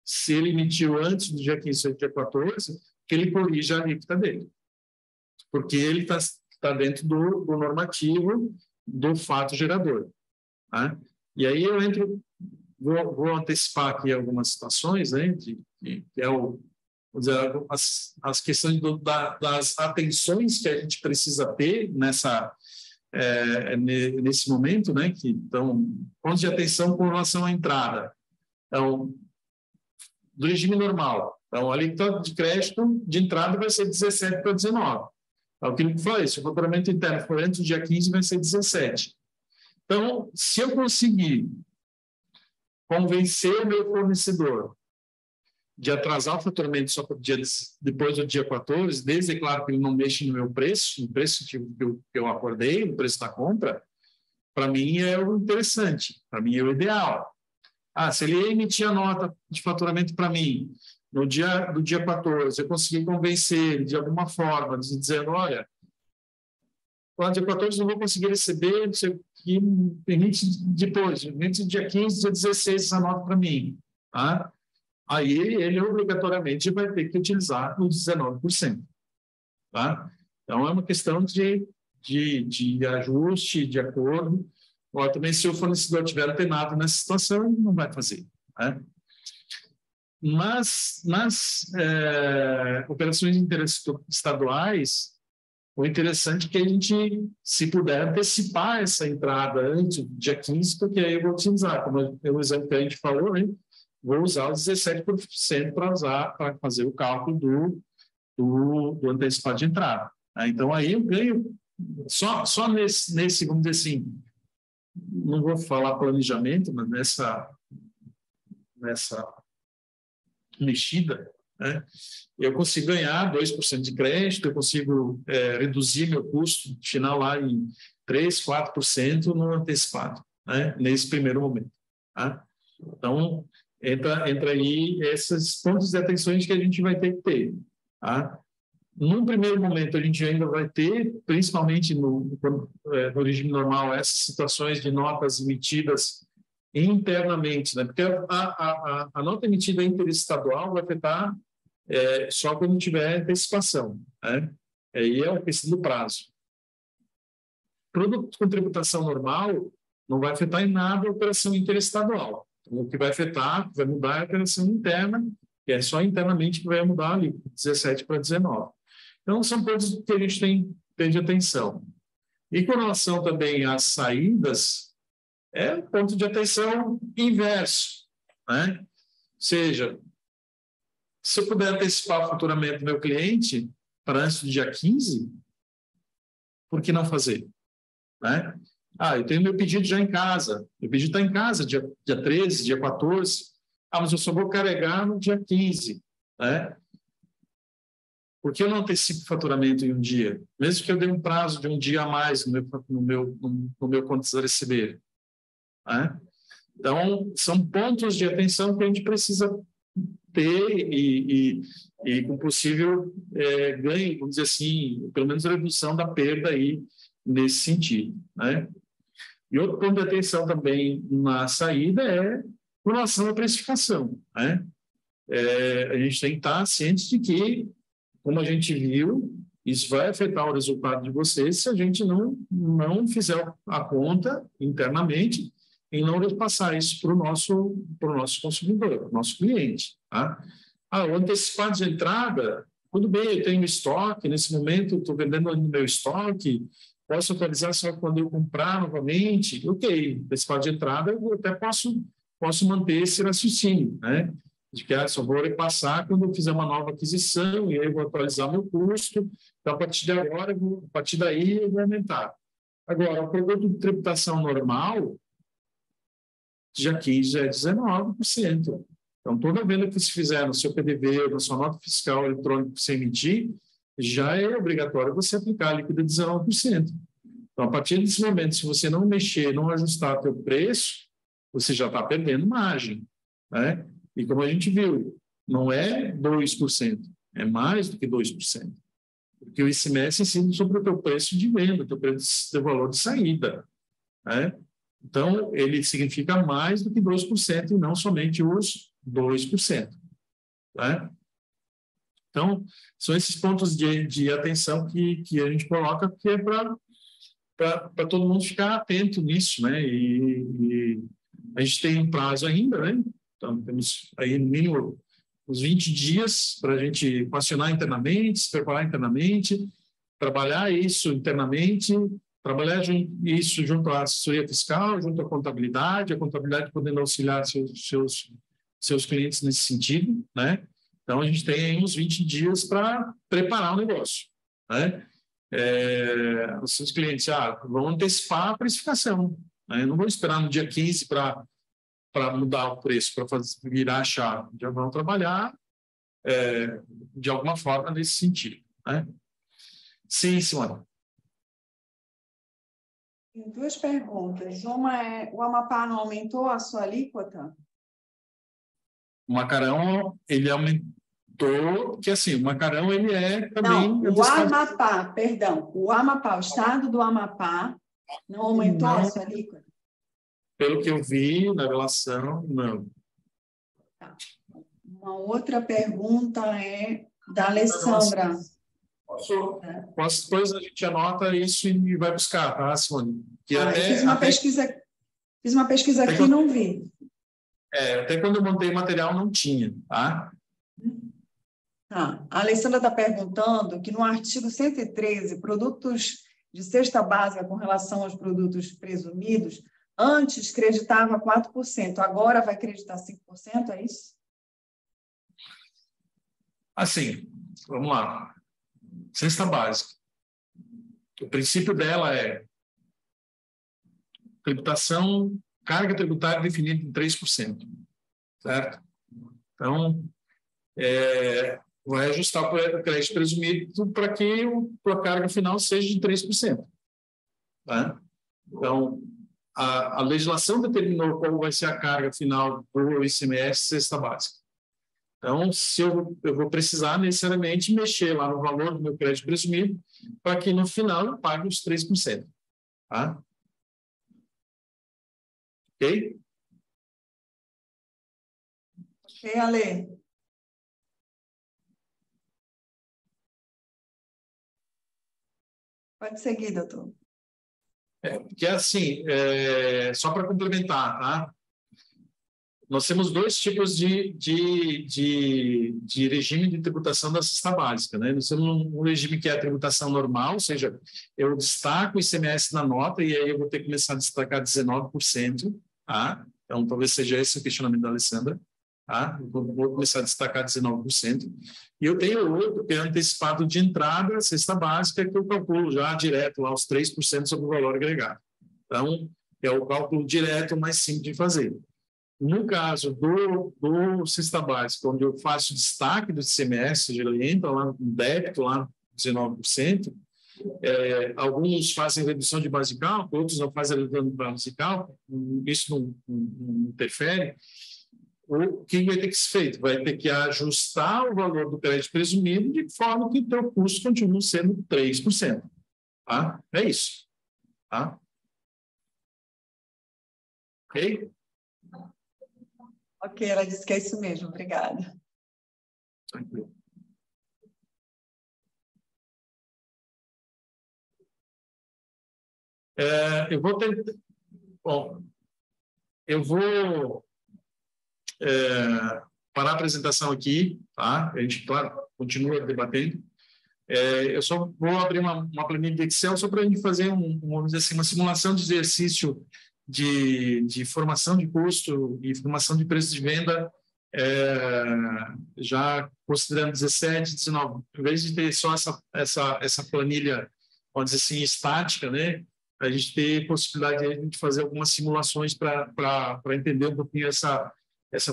se ele emitiu antes do dia 15 ou dia 14, que ele corrija a alíquota dele. Porque ele está dentro do normativo do fato gerador. Tá? E aí eu vou antecipar aqui algumas situações, né, que é as questões das atenções que a gente precisa ter nesse momento, né, então, pontos de atenção com relação à entrada. Então, do regime normal. Então, a alíquota de crédito de entrada vai ser 17 para 19. É o que ele falou, se o faturamento interno for antes do dia 15, vai ser 17. Então, se eu conseguir convencer o meu fornecedor de atrasar o faturamento só para depois do dia 14, desde claro que ele não mexe no meu preço, no preço que eu acordei, no preço da compra, para mim é o interessante, para mim é o ideal. Se ele emitir a nota de faturamento para mim do dia 14, eu consegui convencer ele de alguma forma, dizendo, olha, no dia 14 não vou conseguir receber, não sei o que, emite depois, emite dia 15, dia 16 essa nota para mim. Tá? Aí ele obrigatoriamente vai ter que utilizar os 19%. Tá? Então, é uma questão de ajuste, de acordo. Ou também, se o fornecedor estiver apenado nessa situação, ele não vai fazer. Né? Mas, nas operações interestaduais, o interessante é que a gente, se puder, antecipar essa entrada antes do dia 15, porque aí eu vou utilizar, como o exemplo que a gente falou, né? Vou usar os 17% para fazer o cálculo do antecipado de entrada. Né? Então, aí eu ganho, só nesse, vamos dizer assim, não vou falar planejamento, mas nessa mexida, né? Eu consigo ganhar 2% de crédito, eu consigo reduzir meu custo final lá em 3%, 4% no antecipado, né? Nesse primeiro momento. Tá? Então, entra aí esses pontos de atenção que a gente vai ter que ter. Tá? Num primeiro momento, a gente ainda vai ter, principalmente no regime normal, essas situações de notas emitidas internamente, né? Porque a nota emitida interestadual vai afetar só quando tiver antecipação, né? Aí é a questão do prazo. Produto com tributação normal não vai afetar em nada a operação interestadual. Então, o que vai afetar, vai mudar a operação interna, que é só internamente que vai mudar ali, 17 para 19. Então, são pontos que a gente tem de atenção. E com relação também às saídas, é ponto de atenção inverso, né? Ou seja, Se eu puder antecipar o faturamento do meu cliente para antes do dia 15, por que não fazer? Né? Eu tenho meu pedido já em casa. Meu pedido está em casa, dia 13, dia 14. Mas eu só vou carregar no dia 15. Né? Por que eu não antecipo o faturamento em um dia? Mesmo que eu dê um prazo de um dia a mais no meu contas a receber. Né? Então, são pontos de atenção que a gente precisa ter e com possível ganho, vamos dizer assim, pelo menos redução da perda aí nesse sentido. Né? E outro ponto de atenção também na saída é com relação à precificação. Né? A gente tem que estar ciente de que, como a gente viu, isso vai afetar o resultado de vocês se a gente não fizer a conta internamente e não repassar isso para o nosso consumidor, para o nosso cliente. Tá? O antecipado de entrada, tudo bem, eu tenho estoque, nesse momento estou vendendo no meu estoque, posso atualizar só quando eu comprar novamente, ok, antecipado de entrada, eu até posso manter esse raciocínio, né? De que só vou repassar quando eu fizer uma nova aquisição e aí eu vou atualizar meu custo, então a partir de agora, a partir daí eu vou aumentar. Agora, o produto de tributação normal, dia 15 já é 19%. Então, toda venda que você fizer no seu PDV, na sua nota fiscal eletrônica que você emitir, já é obrigatório você aplicar a líquida de 19%. Então, a partir desse momento, se você não mexer, não ajustar o seu preço, você já está perdendo margem. Né? E como a gente viu, não é 2%, é mais do que 2%. Porque o ICMS incide sobre o teu preço de venda, o teu preço de valor de saída. Né? Então, ele significa mais do que 2% e não somente os 2%. Né? Então, são esses pontos de atenção que a gente coloca, que é para todo mundo ficar atento nisso. Né? E a gente tem um prazo ainda, né? Então, temos aí no mínimo uns 20 dias para a gente equacionar internamente, se preparar internamente, trabalhar isso internamente, trabalhar isso junto à assessoria fiscal, junto à contabilidade, a contabilidade podendo auxiliar seus clientes nesse sentido, né? Então, a gente tem aí uns 20 dias para preparar o negócio, né? Os seus clientes vão antecipar a precificação, né? Eu não vou esperar no dia 15 para mudar o preço, para virar a chave. Já vão trabalhar de alguma forma nesse sentido, né? Sim, Simone. Tem duas perguntas. Uma é, o Amapá não aumentou a sua alíquota? O Macarão, ele aumentou, que assim, o Macarão, ele é também... Não, o Amapá, perdão, o Amapá, o estado do Amapá não aumentou a sua alíquota? Pelo que eu vi na relação, não. Tá. Uma outra pergunta é da Alessandra. Depois a gente anota isso e vai buscar, tá, Simone? Que eu fiz uma pesquisa aqui e não vi. Até quando eu montei o material não tinha, tá? A Alessandra está perguntando que no artigo 113, produtos de cesta básica com relação aos produtos presumidos, antes creditava 4%, agora vai creditar 5%, é isso? Assim, vamos lá. Cesta básica. O princípio dela é tributação, carga tributária definida em 3%, certo? Então, vai ajustar o crédito presumido para que a carga final seja de 3%. Tá? Então, a legislação determinou qual vai ser a carga final do ICMS cesta básica. Então, se eu vou precisar necessariamente mexer lá no valor do meu crédito presumido para que no final eu pague os 3%. Tá? Ok? Ok, Ale. Pode seguir, doutor. Porque assim, só para complementar, tá? Nós temos dois tipos de regime de tributação da cesta básica, né? Nós temos um regime que é a tributação normal, ou seja, eu destaco o ICMS na nota e aí eu vou ter que começar a destacar 19%, tá? Então, talvez seja esse o questionamento da Alessandra. Tá? Vou começar a destacar 19%. E eu tenho outro, que é antecipado de entrada, cesta básica, que eu calculo já direto lá os 3% sobre o valor agregado. Então, é o cálculo direto mais simples de fazer. No caso do cesta básica, onde eu faço destaque do ICMS, ele entra lá no débito, lá 19%, alguns fazem redução de base de cálculo, outros não fazem redução de base de cálculo, isso não interfere. O que vai ter que ser feito? Vai ter que ajustar o valor do crédito presumido de forma que o teu custo continue sendo 3%. Tá? É isso. Tá? Ok? Ok, ela disse que é isso mesmo. Obrigada. Tranquilo. Eu vou tentar... Bom, eu vou parar a apresentação aqui, tá? A gente, claro, continua debatendo. Eu só vou abrir uma planilha de Excel só para a gente fazer vamos dizer assim, uma simulação de exercício de formação de custo e formação de preço de venda, já considerando 17, 19, em vez de ter só essa planilha, vamos dizer assim, estática, né? A gente ter possibilidade de fazer algumas simulações para entender um pouquinho essa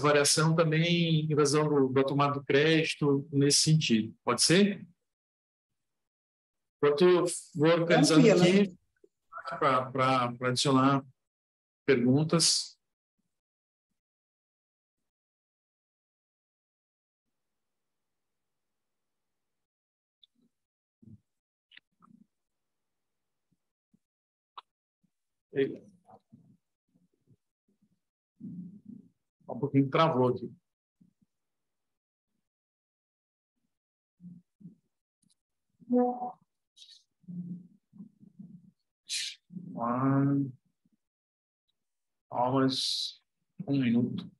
variação também em razão da tomada do crédito nesse sentido. Pode ser? Enquanto eu vou organizando aqui para adicionar perguntas. Um pouquinho travou aqui. Mas um minuto.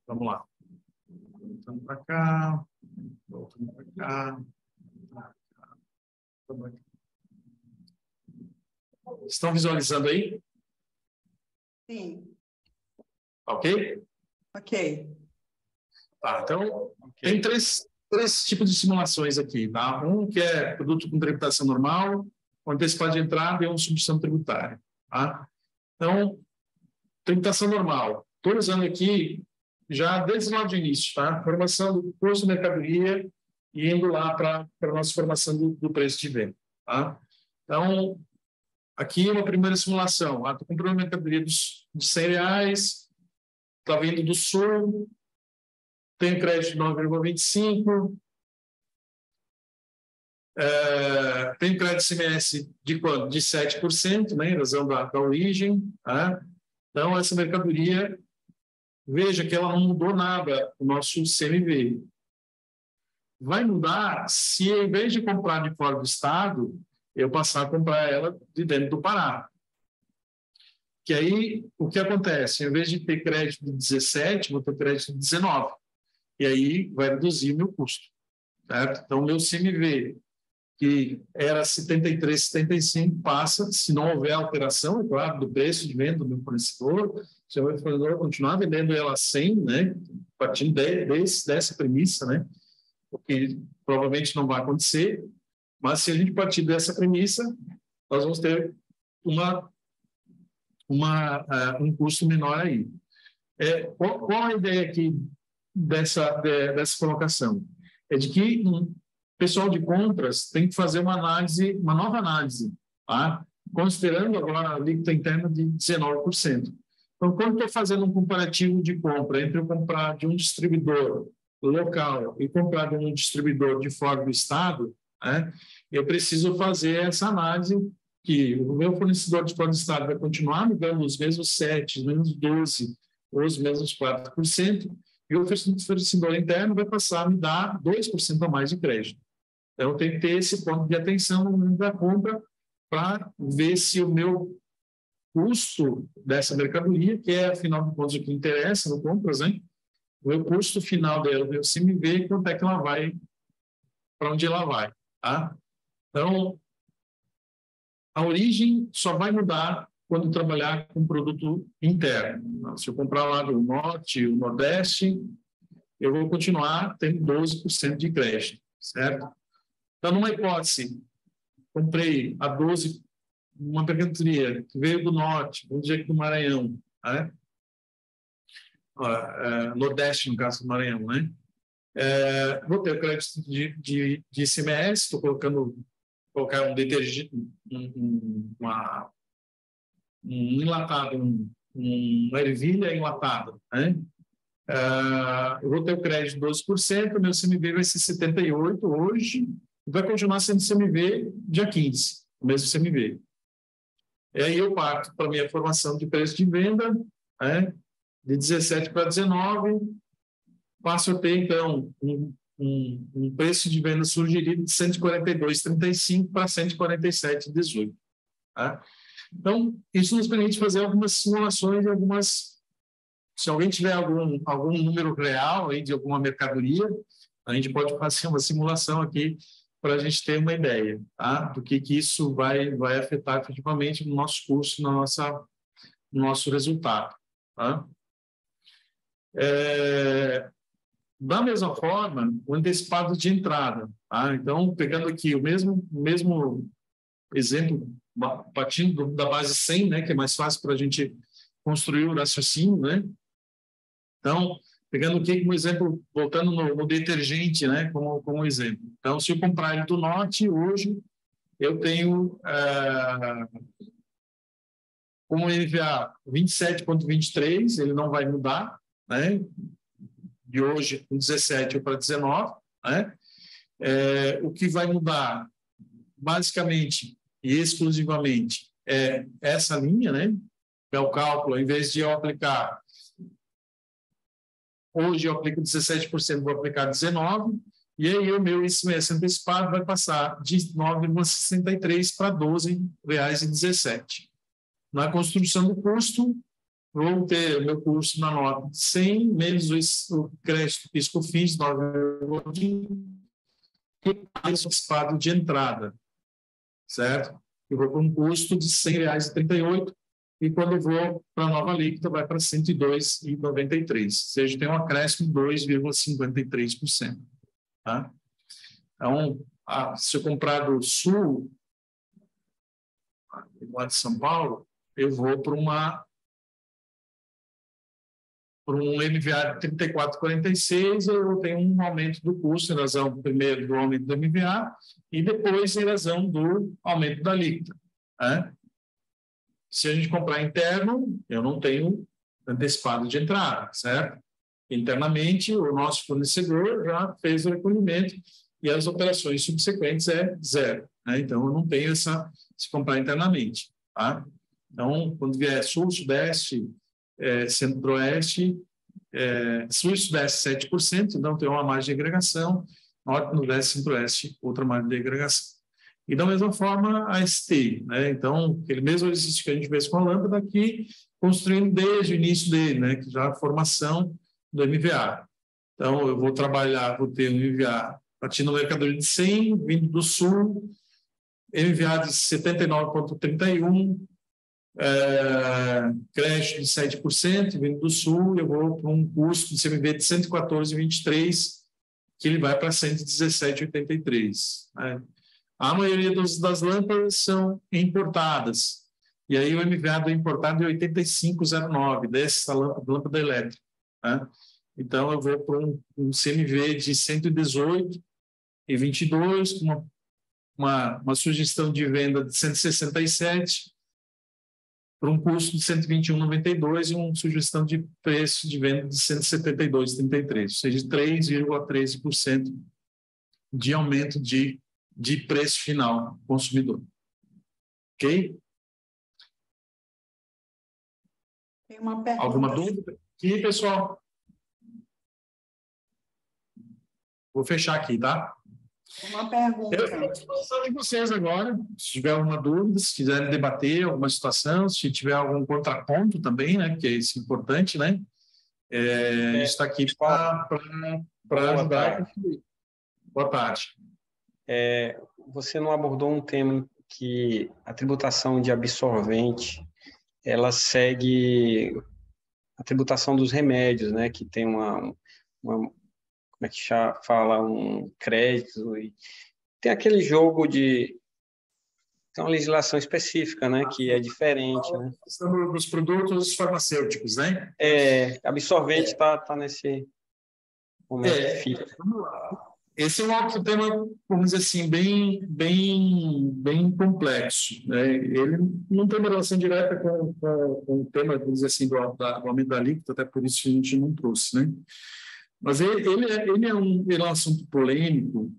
Vamos lá. Voltando para cá. Voltando para cá. Estão visualizando aí? Sim. Ok? Ok. Tá, então, tem três tipos de simulações aqui, tá? Um que é produto com tributação normal, com antecipado de entrada e uma substituição tributária, tá? Então, tributação normal. Estou usando aqui já desde lá do início, tá? Formação do custo de mercadoria e indo lá para a nossa formação do preço de venda, tá? Então, aqui uma primeira simulação. Estou comprando uma mercadoria de R$100, está vindo do Sul, tem crédito de 9,25, tem crédito ICMS de quanto? De 7%, né, em razão da origem. Tá? Então, essa mercadoria, veja que ela não mudou nada o nosso CMV. Vai mudar se, em vez de comprar de fora do Estado, eu passar a comprar ela de dentro do Pará. Que aí, o que acontece? Em vez de ter crédito de 17, vou ter crédito de 19. E aí vai reduzir o meu custo. Certo? Então, o meu CMV, que era 73, 75, passa, se não houver alteração, é claro, do preço de venda do meu fornecedor, se o meu fornecedor continuar vendendo ela a 100, né, partindo dessa premissa, né, o que provavelmente não vai acontecer, mas se a gente partir dessa premissa, nós vamos ter um custo menor aí. Qual a ideia aqui dessa colocação? É de que o pessoal de compras tem que fazer uma nova análise, tá? Considerando agora a alíquota interna de 19%. Então, quando estou fazendo um comparativo de compra entre eu comprar de um distribuidor local e comprar de um distribuidor de fora do estado, né, eu preciso fazer essa análise que o meu fornecedor de fora do estado vai continuar me dando os mesmos 7%, os mesmos 12%, ou os mesmos 4%, e o fornecedor interno vai passar a me dar 2% a mais de crédito. Então, tem que ter esse ponto de atenção no momento da compra para ver se o meu custo dessa mercadoria, que é, afinal de contas, o que interessa no compras, né? O meu custo final dela, eu CMV, quanto é que ela vai para onde ela vai. Tá? Então, a origem só vai mudar quando trabalhar com produto interno. Se eu comprar lá do Norte, o Nordeste, eu vou continuar tendo 12% de crédito, certo? Então, numa hipótese, comprei a 12, uma mercadoria que veio do Norte, vamos dizer que do Maranhão, né? Nordeste, no caso do Maranhão, né? Vou ter o crédito de ICMS, estou colocar um detergente, uma enlatado, uma ervilha enlatada, né? Eu vou ter o crédito de 12%, meu CMV vai ser 78 hoje, e vai continuar sendo CMV dia 15, o mesmo CMV. E aí eu parto para a minha formação de preço de venda, né? De 17 para 19, passo a ter, então, um preço de venda sugerido de 142,35 para 147,18. Tá? Então, isso nos permite fazer algumas simulações, se alguém tiver algum número real aí de alguma mercadoria, a gente pode fazer uma simulação aqui para a gente ter uma ideia, tá? Do que isso vai afetar efetivamente no nosso curso, no nosso resultado. Tá? Da mesma forma, o antecipado de entrada. Tá? Então, pegando aqui o mesmo exemplo, partindo da base 100, né, que é mais fácil para a gente construir o raciocínio, né? Então, pegando aqui como exemplo, voltando no detergente, né, como exemplo. Então, se eu comprar ele do Norte, hoje eu tenho como NVA 27,23, ele não vai mudar, né? De hoje, com 17 para 19, né? O que vai mudar, basicamente e exclusivamente, é essa linha, né? É o cálculo, ao invés de eu aplicar, hoje eu aplico 17%, vou aplicar 19%, e aí o meu ICMS antecipado vai passar de 9,63 para R$ 12,17. Na construção do custo, vou ter o meu custo na nota de 100, menos o crédito PIS/COFINS, 9,20, e mais o antecipado de entrada, certo? Eu vou para um custo de R$ 100,38, e quando eu vou para a nova alíquota, vai para R$ 102,93, ou seja, tem um acréscimo de 2,53%. Tá? Então, se eu comprar do Sul, lá de São Paulo, eu vou para um MVA de 34,46, eu tenho um aumento do custo, em razão, primeiro, do aumento do MVA, e depois, em razão do aumento da alíquota. Né? Se a gente comprar interno, eu não tenho antecipado de entrada, certo? Internamente, o nosso fornecedor já fez o recolhimento e as operações subsequentes é zero. Né? Então, eu não tenho se comprar internamente. Tá? Então, quando vier Sul, Sudeste, Centro-Oeste, Sul e Sudeste 7%, então tem uma margem de agregação, Norte, Nordeste, Centro-Oeste, outra margem de agregação. E da mesma forma a ST, né? Então, aquele mesmo exercício que a gente fez com a lâmpada aqui, construindo desde o início dele, né? Que já é a formação do MVA. Então, eu vou trabalhar, vou ter um MVA partindo do mercadoria de 100, vindo do Sul, MVA de 79,31, crédito de 7%, vindo do Sul, eu vou para um custo de CMV de 114,23, que ele vai para 117,83. Né? A maioria das lâmpadas são importadas, e aí o MVA do importado é 85,09, dessa lâmpada elétrica. Né? Então, eu vou para um CMV de 118,22, com uma sugestão de venda de 167, para um custo de 121,92 e uma sugestão de preço de venda de 172,33, ou seja, 3,13% de aumento de preço final do consumidor. Ok? Tem uma pergunta. Alguma dúvida? Aqui, pessoal. Vou fechar aqui, tá? Uma pergunta. Eu estou à disposição de vocês agora. Se tiver alguma dúvida, se quiserem debater alguma situação, se tiver algum contraponto também, né? Porque isso é importante, né? A gente está aqui para ajudar. Boa tarde. você não abordou um tema que a tributação de absorvente, ela segue a tributação dos remédios, né? Que tem como é que fala, um crédito, e tem aquele jogo de... Tem uma legislação específica, né? Que é diferente, né? Dos produtos farmacêuticos, né? Absorvente está nesse momento que fica. Vamos lá. Esse é um outro tema, vamos dizer assim, bem complexo, né? Ele não tem uma relação direta com o tema, vamos dizer assim, do aumento da alíquota, até por isso a gente não trouxe, né? Mas ele é um assunto polêmico,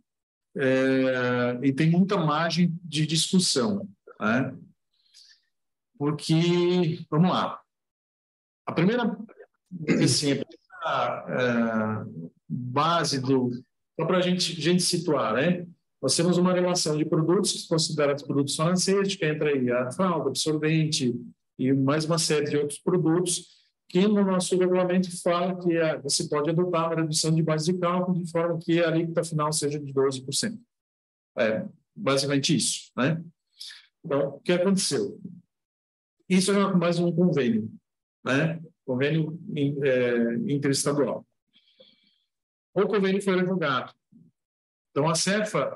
e tem muita margem de discussão, né? Porque, vamos lá, a primeira, assim, base só para a gente situar, né? Nós temos uma relação de produtos que se consideram produtos farmacêuticos, entra aí a fralda, absorvente e mais uma série de outros produtos que no nosso regulamento fala que você pode adotar uma redução de base de cálculo de forma que a alíquota final seja de 12%. Basicamente isso, né? Então, o que aconteceu? Isso é mais um convênio, né? Convênio interestadual. O convênio foi revogado. Então,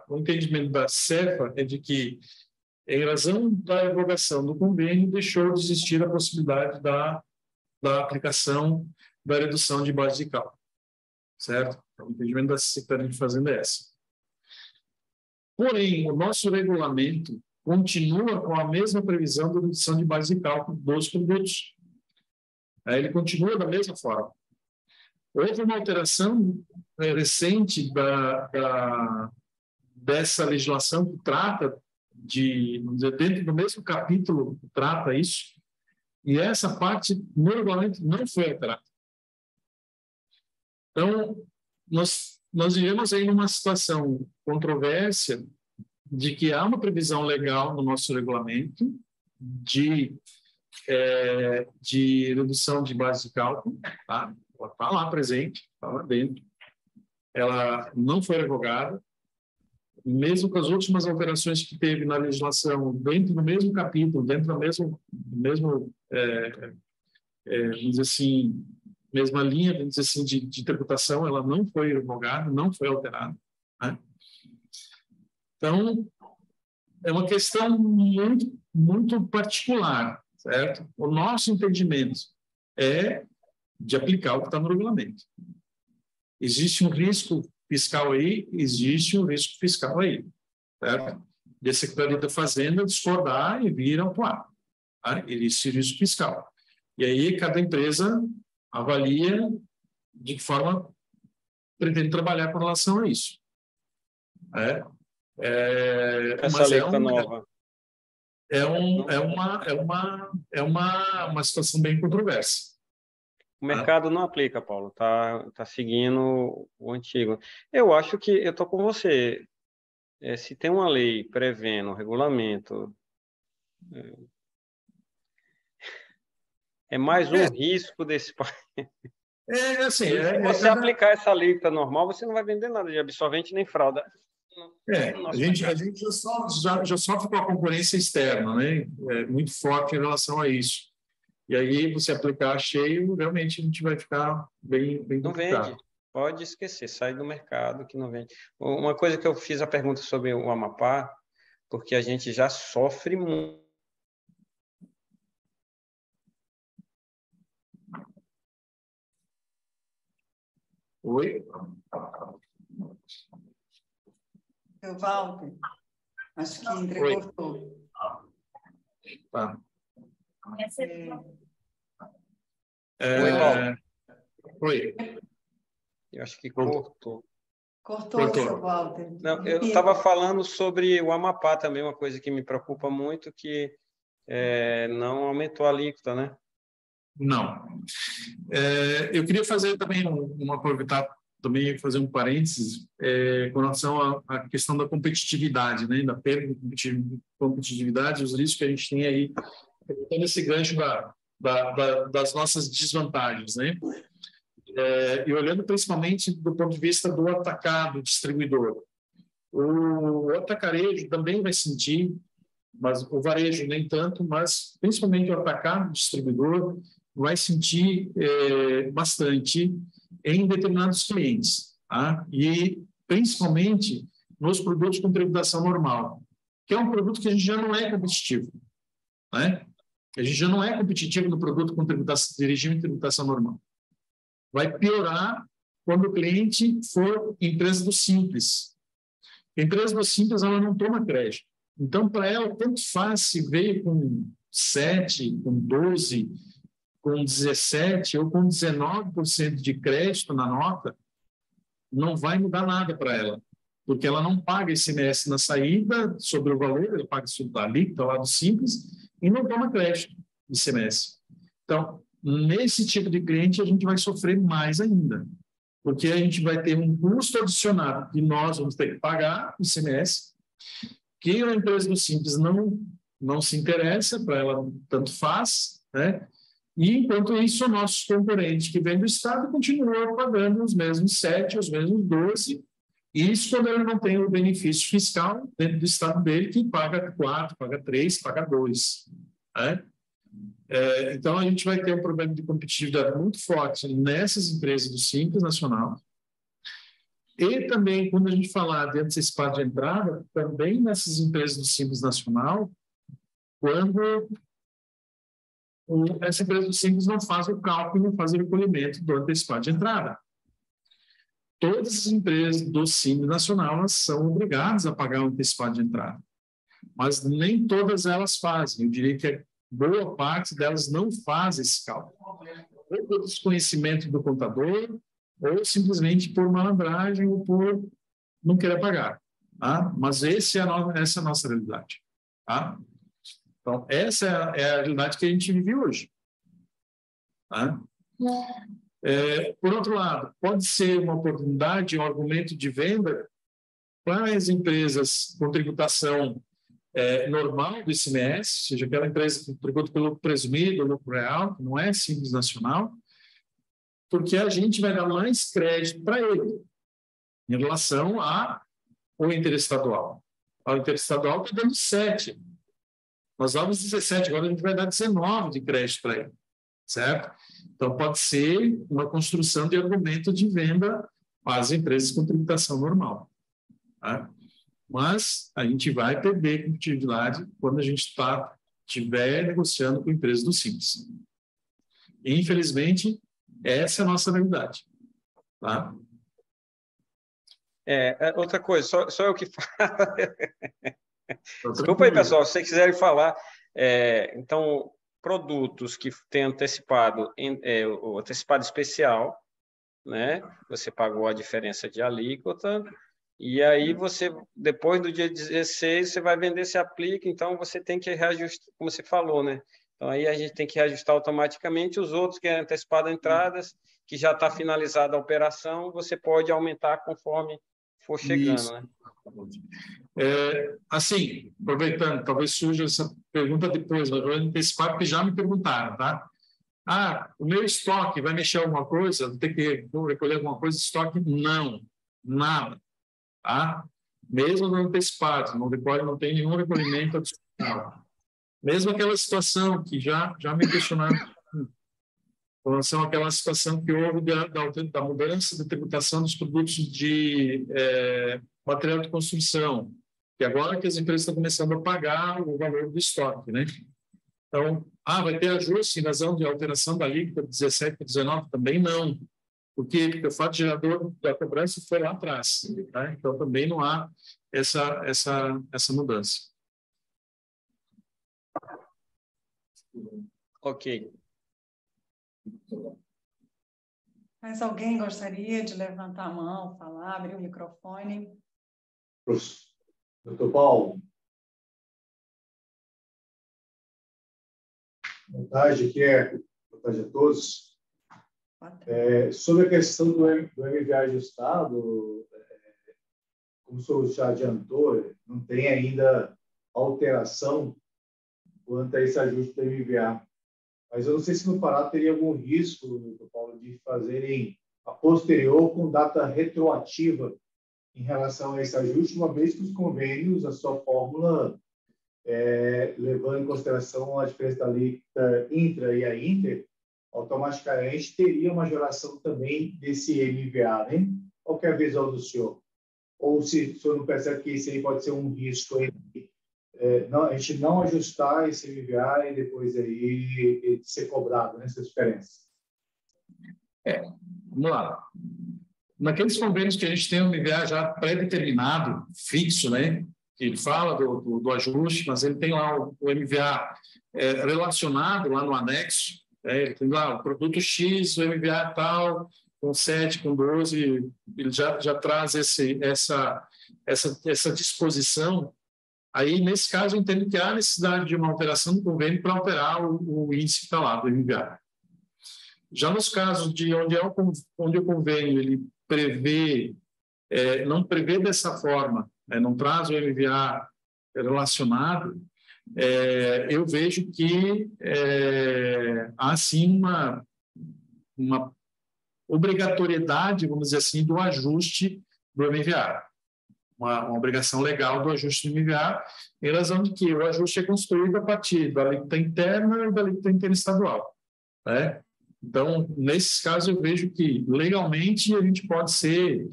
o entendimento da Cefa é de que, em razão da revogação do convênio, deixou de existir a possibilidade da aplicação da redução de base de cálculo. Certo? Então, o entendimento da Secretaria de Fazenda é esse. Porém, o nosso regulamento continua com a mesma previsão de redução de base de cálculo dos produtos. Ele continua da mesma forma. Houve uma alteração recente dessa legislação que trata vamos dizer, dentro do mesmo capítulo que trata isso, e essa parte no regulamento não foi alterada. Então, nós vivemos aí numa situação controvérsia de que há uma previsão legal no nosso regulamento de redução de base de cálculo, tá? Ela está lá presente, está lá dentro. Ela não foi revogada, mesmo com as últimas alterações que teve na legislação, dentro do mesmo capítulo, dentro do mesmo vamos dizer assim, mesma linha, vamos dizer assim, de tributação, ela não foi revogada, não foi alterada, né? Então, é uma questão muito, muito particular, certo? O nosso entendimento é de aplicar o que está no regulamento. Existe um risco fiscal aí, certo? E a Secretaria da Fazenda discordar e vir atuar, tá? Existe risco fiscal. E aí cada empresa avalia de que forma pretende trabalhar com relação a isso. Essa alíquota nova. É uma situação bem controversa. O mercado não aplica, Paulo, tá seguindo o antigo. Eu acho que eu estou com você. Se tem uma lei prevendo regulamento, é mais um risco desse país. Assim, se você aplicar essa alíquota normal, você não vai vender nada de absorvente nem fralda. A gente já sofre com a concorrência externa, né? Muito forte em relação a isso. E aí, você aplicar cheio, realmente a gente vai ficar bem não complicado. Vende. Pode esquecer, sai do mercado que não vende. Uma coisa que eu fiz a pergunta sobre o Amapá, porque a gente já sofre muito. Oi? Seu Walter, acho que entrecortou. Tá. Oi, Paulo. Oi. Eu acho que cortou. Cortou, seu Walter. Não, eu estava falando sobre o Amapá também, uma coisa que me preocupa muito, que não aumentou a alíquota, né? Não. Eu queria fazer também aproveitar também fazer um parênteses com relação à questão da competitividade, né? Da perda de competitividade, os riscos que a gente tem aí, nesse gancho das nossas desvantagens, né? E olhando principalmente do ponto de vista do atacado distribuidor. O atacarejo também vai sentir, mas o varejo nem tanto, mas principalmente o atacado, o distribuidor, vai sentir bastante em determinados clientes, tá? E principalmente nos produtos com tributação normal, que é um produto que a gente já não é competitivo, né? A gente já não é competitivo no produto com tributação, de regime de tributação normal. Vai piorar quando o cliente for empresa do Simples. A empresa do Simples, ela não toma crédito. Então, para ela, tanto faz se veio com 7, com 12, com 17 ou com 19% de crédito na nota, não vai mudar nada para ela, porque ela não paga ICMS na saída sobre o valor, ela paga sobre a alíquota lá do Simples e não toma crédito de ICMS. Então, nesse tipo de cliente, a gente vai sofrer mais ainda, porque a gente vai ter um custo adicionado que nós vamos ter que pagar o ICMS, que a empresa do Simples não se interessa, para ela tanto faz, né? E, enquanto isso, o nosso concorrente que vem do Estado continua pagando os mesmos 7, os mesmos 12, e isso quando ele não tem o benefício fiscal dentro do Estado dele, que paga 4, paga 3, paga 2. Né? Então, a gente vai ter um problema de competitividade muito forte nessas empresas do Simples Nacional. E também, quando a gente falar de antecipado de entrada, também nessas empresas do Simples Nacional, quando essa empresa do Simples não faz o cálculo, não faz o recolhimento do antecipado de entrada. Todas as empresas do Simples Nacional elas são obrigadas a pagar o antecipado de entrada, mas nem todas elas fazem. Eu diria que boa parte delas não faz esse cálculo, ou por desconhecimento do contador, ou simplesmente por malandragem ou por não querer pagar. Tá? Mas essa é a nossa realidade. Tá? Então, essa é a realidade que a gente vive hoje. Tá? Por outro lado, pode ser uma oportunidade, um argumento de venda para as empresas com tributação normal do ICMS, ou seja, aquela empresa que tributa pelo lucro presumido, lucro real, que não é Simples Nacional, porque a gente vai dar mais crédito para ele em relação ao interestadual. O interestadual está dando 7. Nós dávamos 17, agora a gente vai dar 19 de crédito para ele, certo? Então, pode ser uma construção de argumento de venda para as empresas com tributação normal. Tá? Mas a gente vai perder competitividade quando a gente estiver negociando com empresas do Simples. Infelizmente, essa é a nossa realidade. Tá? Outra coisa, só eu que falo. Desculpa aí, pessoal, se vocês quiserem falar. Então, produtos que têm antecipado, o antecipado especial, né? Você pagou a diferença de alíquota, e aí você, depois do dia 16, você vai vender, se aplica, então você tem que reajustar, como você falou, né? Então, aí a gente tem que reajustar automaticamente. Os outros que é antecipado entradas, que já está finalizada a operação, você pode aumentar conforme for chegando, isso, né? Assim, aproveitando, talvez surja essa pergunta depois, mas eu vou antecipar porque já me perguntaram, tá? O meu estoque vai mexer alguma coisa? Vou ter que recolher alguma coisa de estoque? Não, nada, tá? Mesmo no antecipado, não tem nenhum recolhimento adicional. Mesmo aquela situação que já me questionaram com relação àquela situação que houve da mudança da tributação dos produtos de material de construção, que agora que as empresas estão começando a pagar o valor do estoque, né? Então, vai ter ajuste em razão de alteração da alíquota de 17 para 19? Também não, porque o fato gerador da cobrança foi lá atrás, tá? Então também não há essa mudança. Ok. Mas alguém gostaria de levantar a mão, falar, abrir o microfone? Doutor Paulo. Boa tarde a todos. Sobre a questão do MVA ajustado, como o senhor já adiantou, não tem ainda alteração quanto a esse ajuste do MVA. Mas eu não sei se no Pará teria algum risco, doutor Paulo, de fazerem a posterior com data retroativa em relação a esse ajuste, uma vez que os convênios, a sua fórmula, levando em consideração a diferença da alíquota intra e a inter, automaticamente teria uma majoração também desse MVA, né? Qual que é a visão do senhor? Ou se o senhor não percebe que isso aí pode ser um risco entre a gente não ajustar esse MVA e depois aí ser cobrado nessa diferença? Vamos lá. Naqueles convênios que a gente tem um MVA já pré-determinado, fixo, né? Ele fala do ajuste, mas ele tem lá o MVA relacionado lá no anexo, ele tem lá o produto X, o MVA tal, com 7, com 12, ele já traz essa disposição. Aí, nesse caso, eu entendo que há necessidade de uma alteração do convênio para alterar o índice que está lá do MVA. Já nos casos de onde o convênio ele prevê, não prevê dessa forma, não traz o MVA relacionado, eu vejo que há sim uma obrigatoriedade, vamos dizer assim, do ajuste do MVA. Uma obrigação legal do ajuste do MVA, em razão de que o ajuste é construído a partir da alíquota interna e da alíquota interestadual, né? Então, nesses casos, eu vejo que legalmente a gente pode ser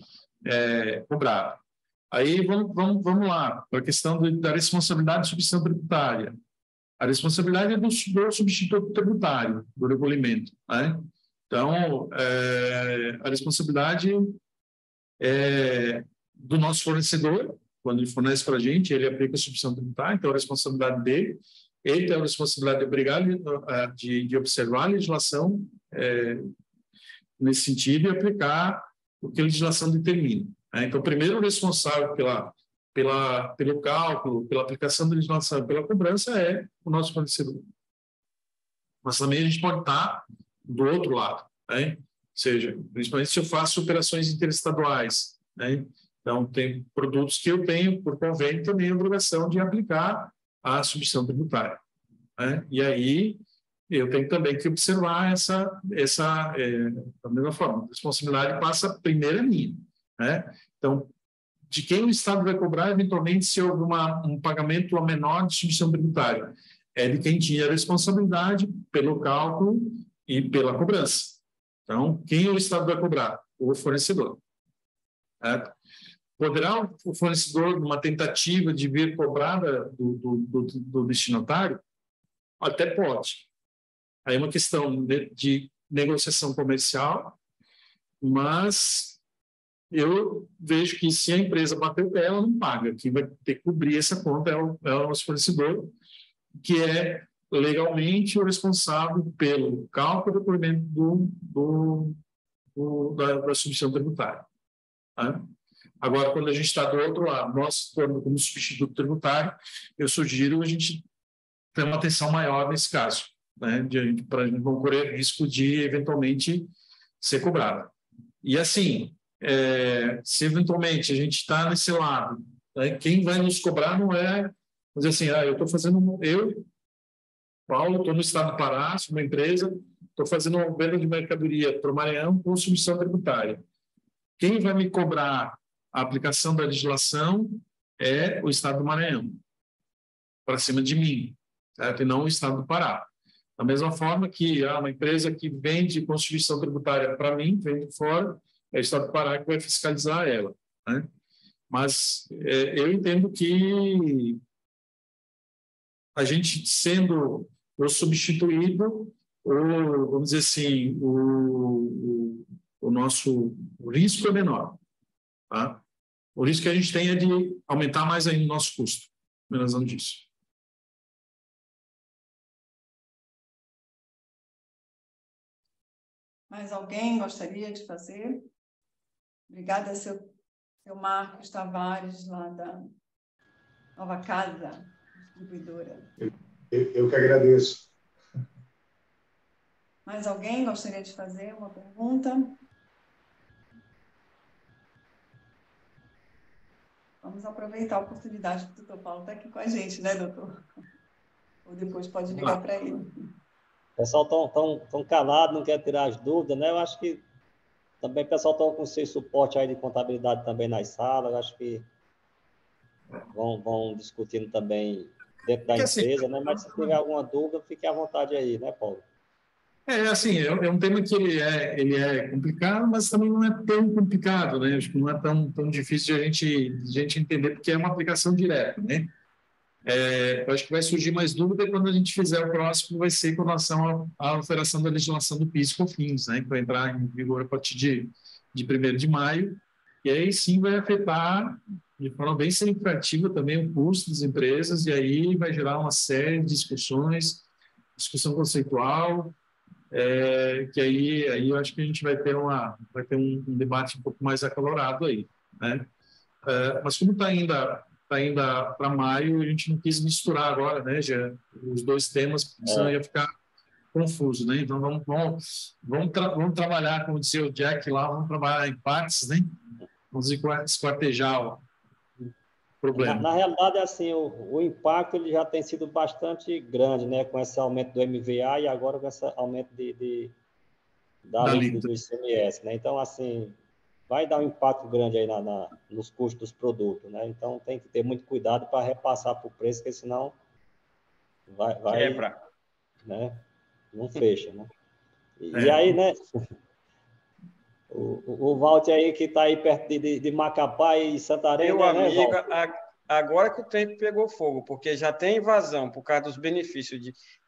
cobrado. Aí vamos lá, para a questão da responsabilidade de substituição tributária. A responsabilidade é do substituto tributário, do recolhimento, né? Então, a responsabilidade é do nosso fornecedor, quando ele fornece para a gente, ele aplica a substituição tributária, então a responsabilidade dele, ele tem a responsabilidade de obrigar, de observar a legislação nesse sentido e aplicar o que a legislação determina, né? Então, primeiro, o responsável pelo cálculo, pela aplicação da legislação, pela cobrança é o nosso fornecedor. Mas também a gente pode estar do outro lado, né? Ou seja, principalmente se eu faço operações interestaduais, né? Então, tem produtos que eu tenho, por convênio, também a obrigação de aplicar a substituição tributária, né? E aí, eu tenho também que observar da mesma forma. A responsabilidade passa primeiro a mim, né? Então, de quem o Estado vai cobrar, eventualmente, se houve um pagamento a menor de substituição tributária? É de quem tinha a responsabilidade pelo cálculo e pela cobrança. Então, quem o Estado vai cobrar? O fornecedor. Certo? Poderá o fornecedor, numa tentativa de vir cobrada do destinatário? Até pode. Aí é uma questão de negociação comercial, mas eu vejo que se a empresa bater o pé, ela não paga. Quem vai ter que cobrir essa conta é o nosso fornecedor, que é legalmente o responsável pelo cálculo do recolhimento da substituição tributária. Tá? Agora, quando a gente está do outro lado, nós, como substituto tributário, eu sugiro a gente ter uma atenção maior nesse caso, né, para a gente não correr risco de, eventualmente, ser cobrado. E, assim, se eventualmente a gente está nesse lado, né, quem vai nos cobrar não é, vamos dizer assim, eu estou fazendo, Paulo, estou no estado do Pará, sou uma empresa, estou fazendo uma venda de mercadoria para o Maranhão com substituição tributária. Quem vai me cobrar a aplicação da legislação é o Estado do Maranhão, para cima de mim, certo? E não o Estado do Pará. Da mesma forma que uma empresa que vende com substituição tributária para mim, vende fora, é o Estado do Pará que vai fiscalizar ela, né? Mas eu entendo que a gente sendo o substituído, ou, vamos dizer assim, o nosso risco é menor. Tá? O risco que a gente tem é de aumentar mais ainda o nosso custo, em razão disso. Mais alguém gostaria de fazer? Obrigada, seu Marcos Tavares, lá da Nova Casa Distribuidora. Eu que agradeço. Mais alguém gostaria de fazer uma pergunta? Vamos aproveitar a oportunidade que o doutor Paulo está aqui com a gente, né, doutor? Ou depois pode ligar para ele. O pessoal tão calado, não quer tirar as dúvidas, né? Eu acho que Também o pessoal está com seu suporte aí de contabilidade também nas salas, acho que vão discutindo também dentro da empresa, né? Mas se tiver alguma dúvida, fique à vontade aí, né, Paulo? Assim, é um tema que ele é complicado, mas também não é tão complicado, né? Acho que não é tão difícil de a gente entender, porque é uma aplicação direta, né? Eu acho que vai surgir mais dúvida quando a gente fizer o próximo, vai ser com relação à alteração da legislação do PIS e COFINS, né? Que vai entrar em vigor a partir de 1º de maio, e aí sim vai afetar de forma bem significativa também o custo das empresas, e aí vai gerar uma série de discussões, discussão conceitual, que aí eu acho que a gente vai ter um debate um pouco mais acalorado aí, né? Mas como está ainda para maio, a gente não quis misturar agora, né, já, os dois temas, porque senão ia ficar confuso, né? Então vamos trabalhar, como dizia o Jack lá, vamos trabalhar em partes, né? Vamos esquartejar o problema. Na realidade, assim, o impacto ele já tem sido bastante grande, né, com esse aumento do MVA e agora com esse aumento da alíquota do ICMS, né? Então, assim, vai dar um impacto grande aí nos custos dos produtos, né? Então, tem que ter muito cuidado para repassar para o preço, porque senão vai quebra, né? Não fecha, né? E aí, né? O Walter aí, que está aí perto de Macapá e Santarém, meu né, amigo, Walter? agora que o tempo pegou fogo, porque já tem invasão por causa dos benefícios,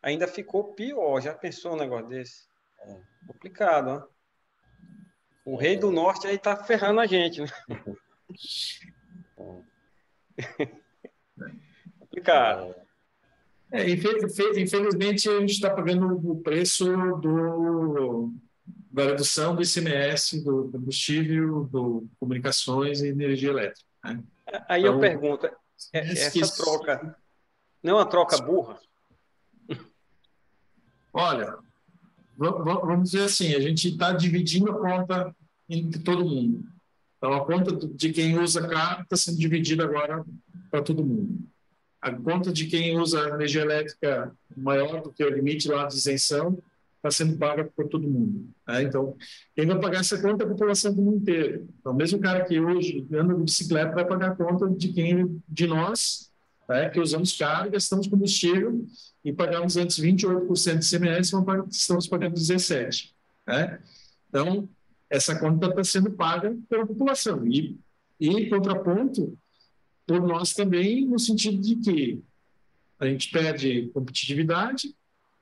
ainda ficou pior, já pensou um negócio desse? Complicado, ó. O rei do norte aí tá ferrando a gente, né? Complicado. Infelizmente, a gente está pagando o preço da redução do ICMS, do combustível, do comunicações e energia elétrica, né? Aí então, eu pergunto, essa troca não é uma troca burra? Olha, vamos dizer assim, a gente está dividindo a conta entre todo mundo. Então, a conta de quem usa carro está sendo dividida agora para todo mundo. A conta de quem usa energia elétrica maior do que o limite lá de isenção está sendo paga por todo mundo, né? Então, quem vai pagar essa conta é a população do mundo inteiro. Então, mesmo o cara que hoje anda de bicicleta vai pagar a conta de nós, né, que usamos carro, gastamos combustível e pagamos antes 28% de ICMS, estamos pagando 17%, né? Então, essa conta está sendo paga pela população. E em contraponto, por nós também, no sentido de que a gente perde competitividade,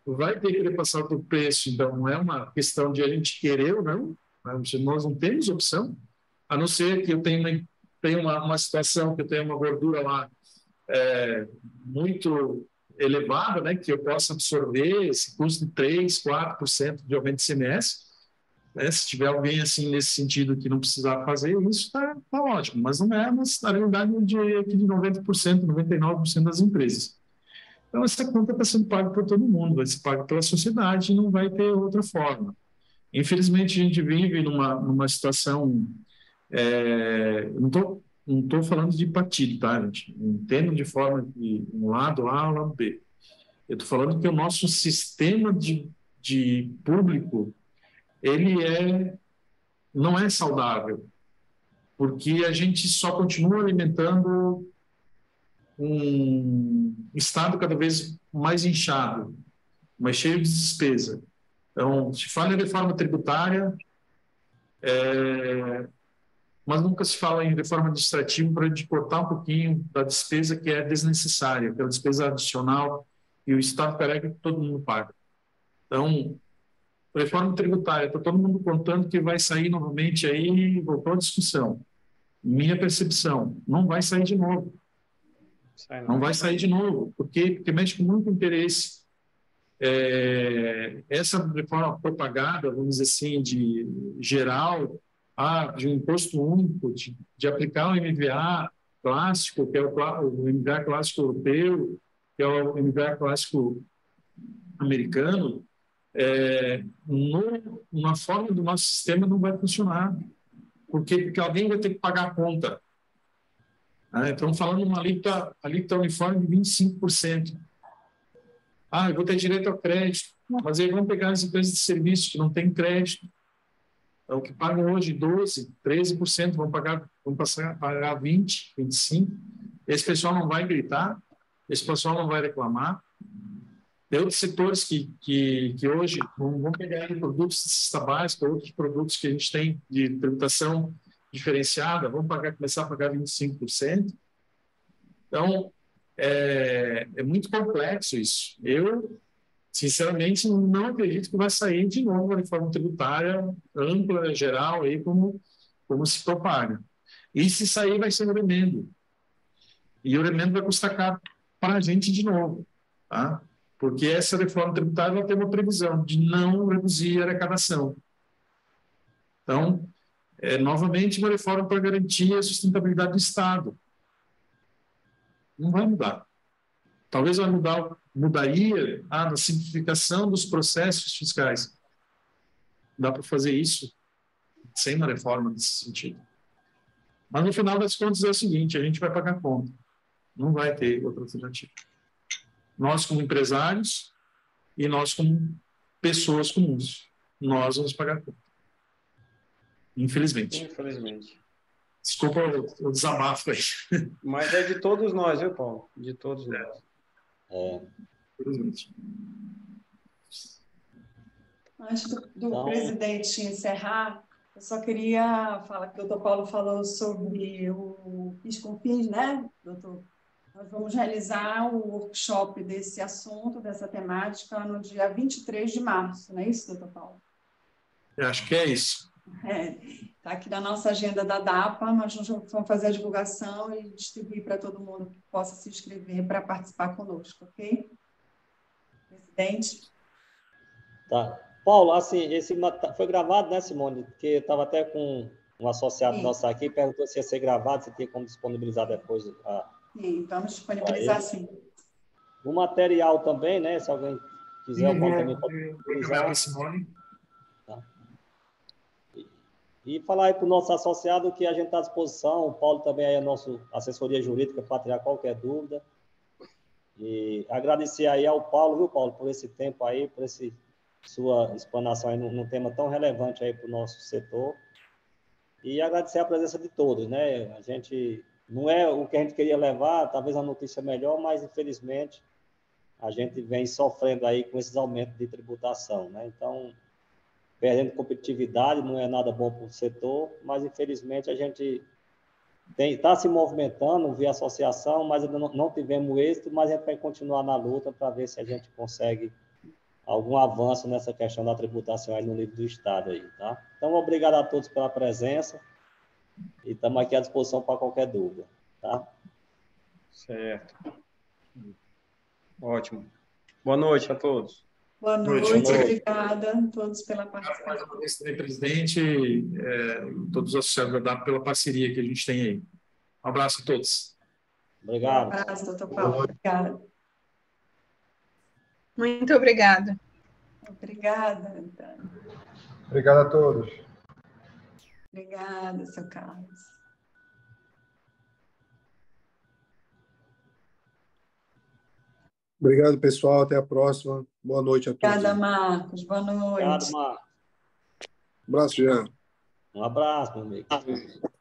vai ter que repassar o preço, então não é uma questão de a gente querer ou não, nós não temos opção, a não ser que eu tenha uma situação, que eu tenha uma gordura lá muito elevada, né, que eu possa absorver esse custo de 3%, 4% de aumento de ICMS, né? Se tiver alguém assim nesse sentido que não precisar fazer isso, está ótimo, mas não é a realidade de 90%, 99% das empresas. Então, essa conta está sendo paga por todo mundo, vai ser paga pela sociedade e não vai ter outra forma. Infelizmente, a gente vive numa situação... não estou falando de partido, tá, gente? Não entendo de forma de um lado A ou lado B. Eu estou falando que o nosso sistema de público ele não é saudável, porque a gente só continua alimentando um estado cada vez mais inchado, mais cheio de despesa. Então, se fala em reforma tributária, mas nunca se fala em reforma administrativa para a gente cortar um pouquinho da despesa que é desnecessária, aquela despesa adicional e o Estado carrega que todo mundo paga. Então, reforma tributária, está todo mundo contando que vai sair novamente aí, voltou a discussão. Minha percepção, não vai sair de novo. Não vai sair de novo, porque mexe com muito interesse. Essa reforma propagada, vamos dizer assim, de geral, de um imposto único, de aplicar o MVA clássico, que é o MVA clássico europeu, que é o MVA clássico americano, uma forma do nosso sistema não vai funcionar. Porque alguém vai ter que pagar a conta. Então, falando uma alíquota uniforme de 25%. Eu vou ter direito ao crédito, mas eles vão pegar as empresas de serviço que não têm crédito. Então, o que pagam hoje 12%, 13%, vão passar a pagar 20%, 25%. Esse pessoal não vai gritar, esse pessoal não vai reclamar. Tem outros setores que hoje vão pegar produtos de cesta básica, outros produtos que a gente tem de tributação diferenciada, vão começar a pagar 25%. Então, é muito complexo isso. Eu, sinceramente, não acredito que vai sair de novo uma reforma tributária ampla, geral, aí, como se propaga. E se sair, vai ser um remendo. E o remendo vai custar caro para a gente de novo, tá? Porque essa reforma tributária vai ter uma previsão de não reduzir a arrecadação. Então, novamente, uma reforma para garantir a sustentabilidade do Estado. Não vai mudar. Talvez vai mudaria na simplificação dos processos fiscais. Dá para fazer isso sem uma reforma nesse sentido. Mas, no final das contas, é o seguinte, a gente vai pagar conta. Não vai ter outra alternativa. Nós, como empresários, e nós, como pessoas comuns, nós vamos pagar conta. Infelizmente. Infelizmente. Desculpa o desabafo aí. Mas é de todos nós, viu, Paulo? De todos nós. Infelizmente. Antes do presidente encerrar, eu só queria falar que o doutor Paulo falou sobre o PIS/COFINS, né, doutor? Nós vamos realizar o workshop desse assunto, dessa temática, no dia 23 de março, não é isso, doutor Paulo? Eu acho que é isso. Está aqui na nossa agenda da DAPA, nós vamos fazer a divulgação e distribuir para todo mundo que possa se inscrever para participar conosco, ok? Presidente? Tá. Paulo, assim, foi gravado, né, Simone? Porque eu estava até com um associado nosso aqui, perguntou se ia ser gravado, se tinha como disponibilizar depois. Sim, vamos disponibilizar sim. O material também, né? Se alguém quiser, o Paulo também pode disponibilizar. Simone. Tá. E falar aí para o nosso associado que a gente está à disposição, o Paulo também é nosso assessoria jurídica para tirar qualquer dúvida. E agradecer aí ao Paulo, viu, Paulo, por esse tempo aí, por sua explanação aí num tema tão relevante aí para o nosso setor. E agradecer a presença de todos, né? A gente não é o que a gente queria levar, talvez a notícia melhor, mas infelizmente a gente vem sofrendo aí com esses aumentos de tributação, né? Então, perdendo competitividade, não é nada bom para o setor, mas infelizmente a gente está se movimentando via associação, mas ainda não tivemos êxito, mas a gente vai continuar na luta para ver se a gente consegue algum avanço nessa questão da tributação aí no nível do Estado aí, tá? Então, obrigado a todos pela presença e estamos aqui à disposição para qualquer dúvida, tá? Certo. Ótimo. Boa noite a todos. Boa noite. Obrigada a todos pela participação. Presidente, todos os associados da DAP pela parceria que a gente tem aí. Um abraço a todos. Obrigado. Um abraço, doutor Paulo. Obrigada. Muito obrigada. Obrigada, Antônio. Obrigado a todos. Obrigada, seu Carlos. Obrigado, pessoal. Até a próxima. Boa noite a todos. Obrigada, Marcos. Boa noite. Obrigado, Marcos. Um abraço, Jean. Um abraço, meu amigo.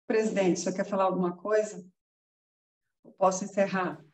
Presidente, você quer falar alguma coisa? Eu posso encerrar?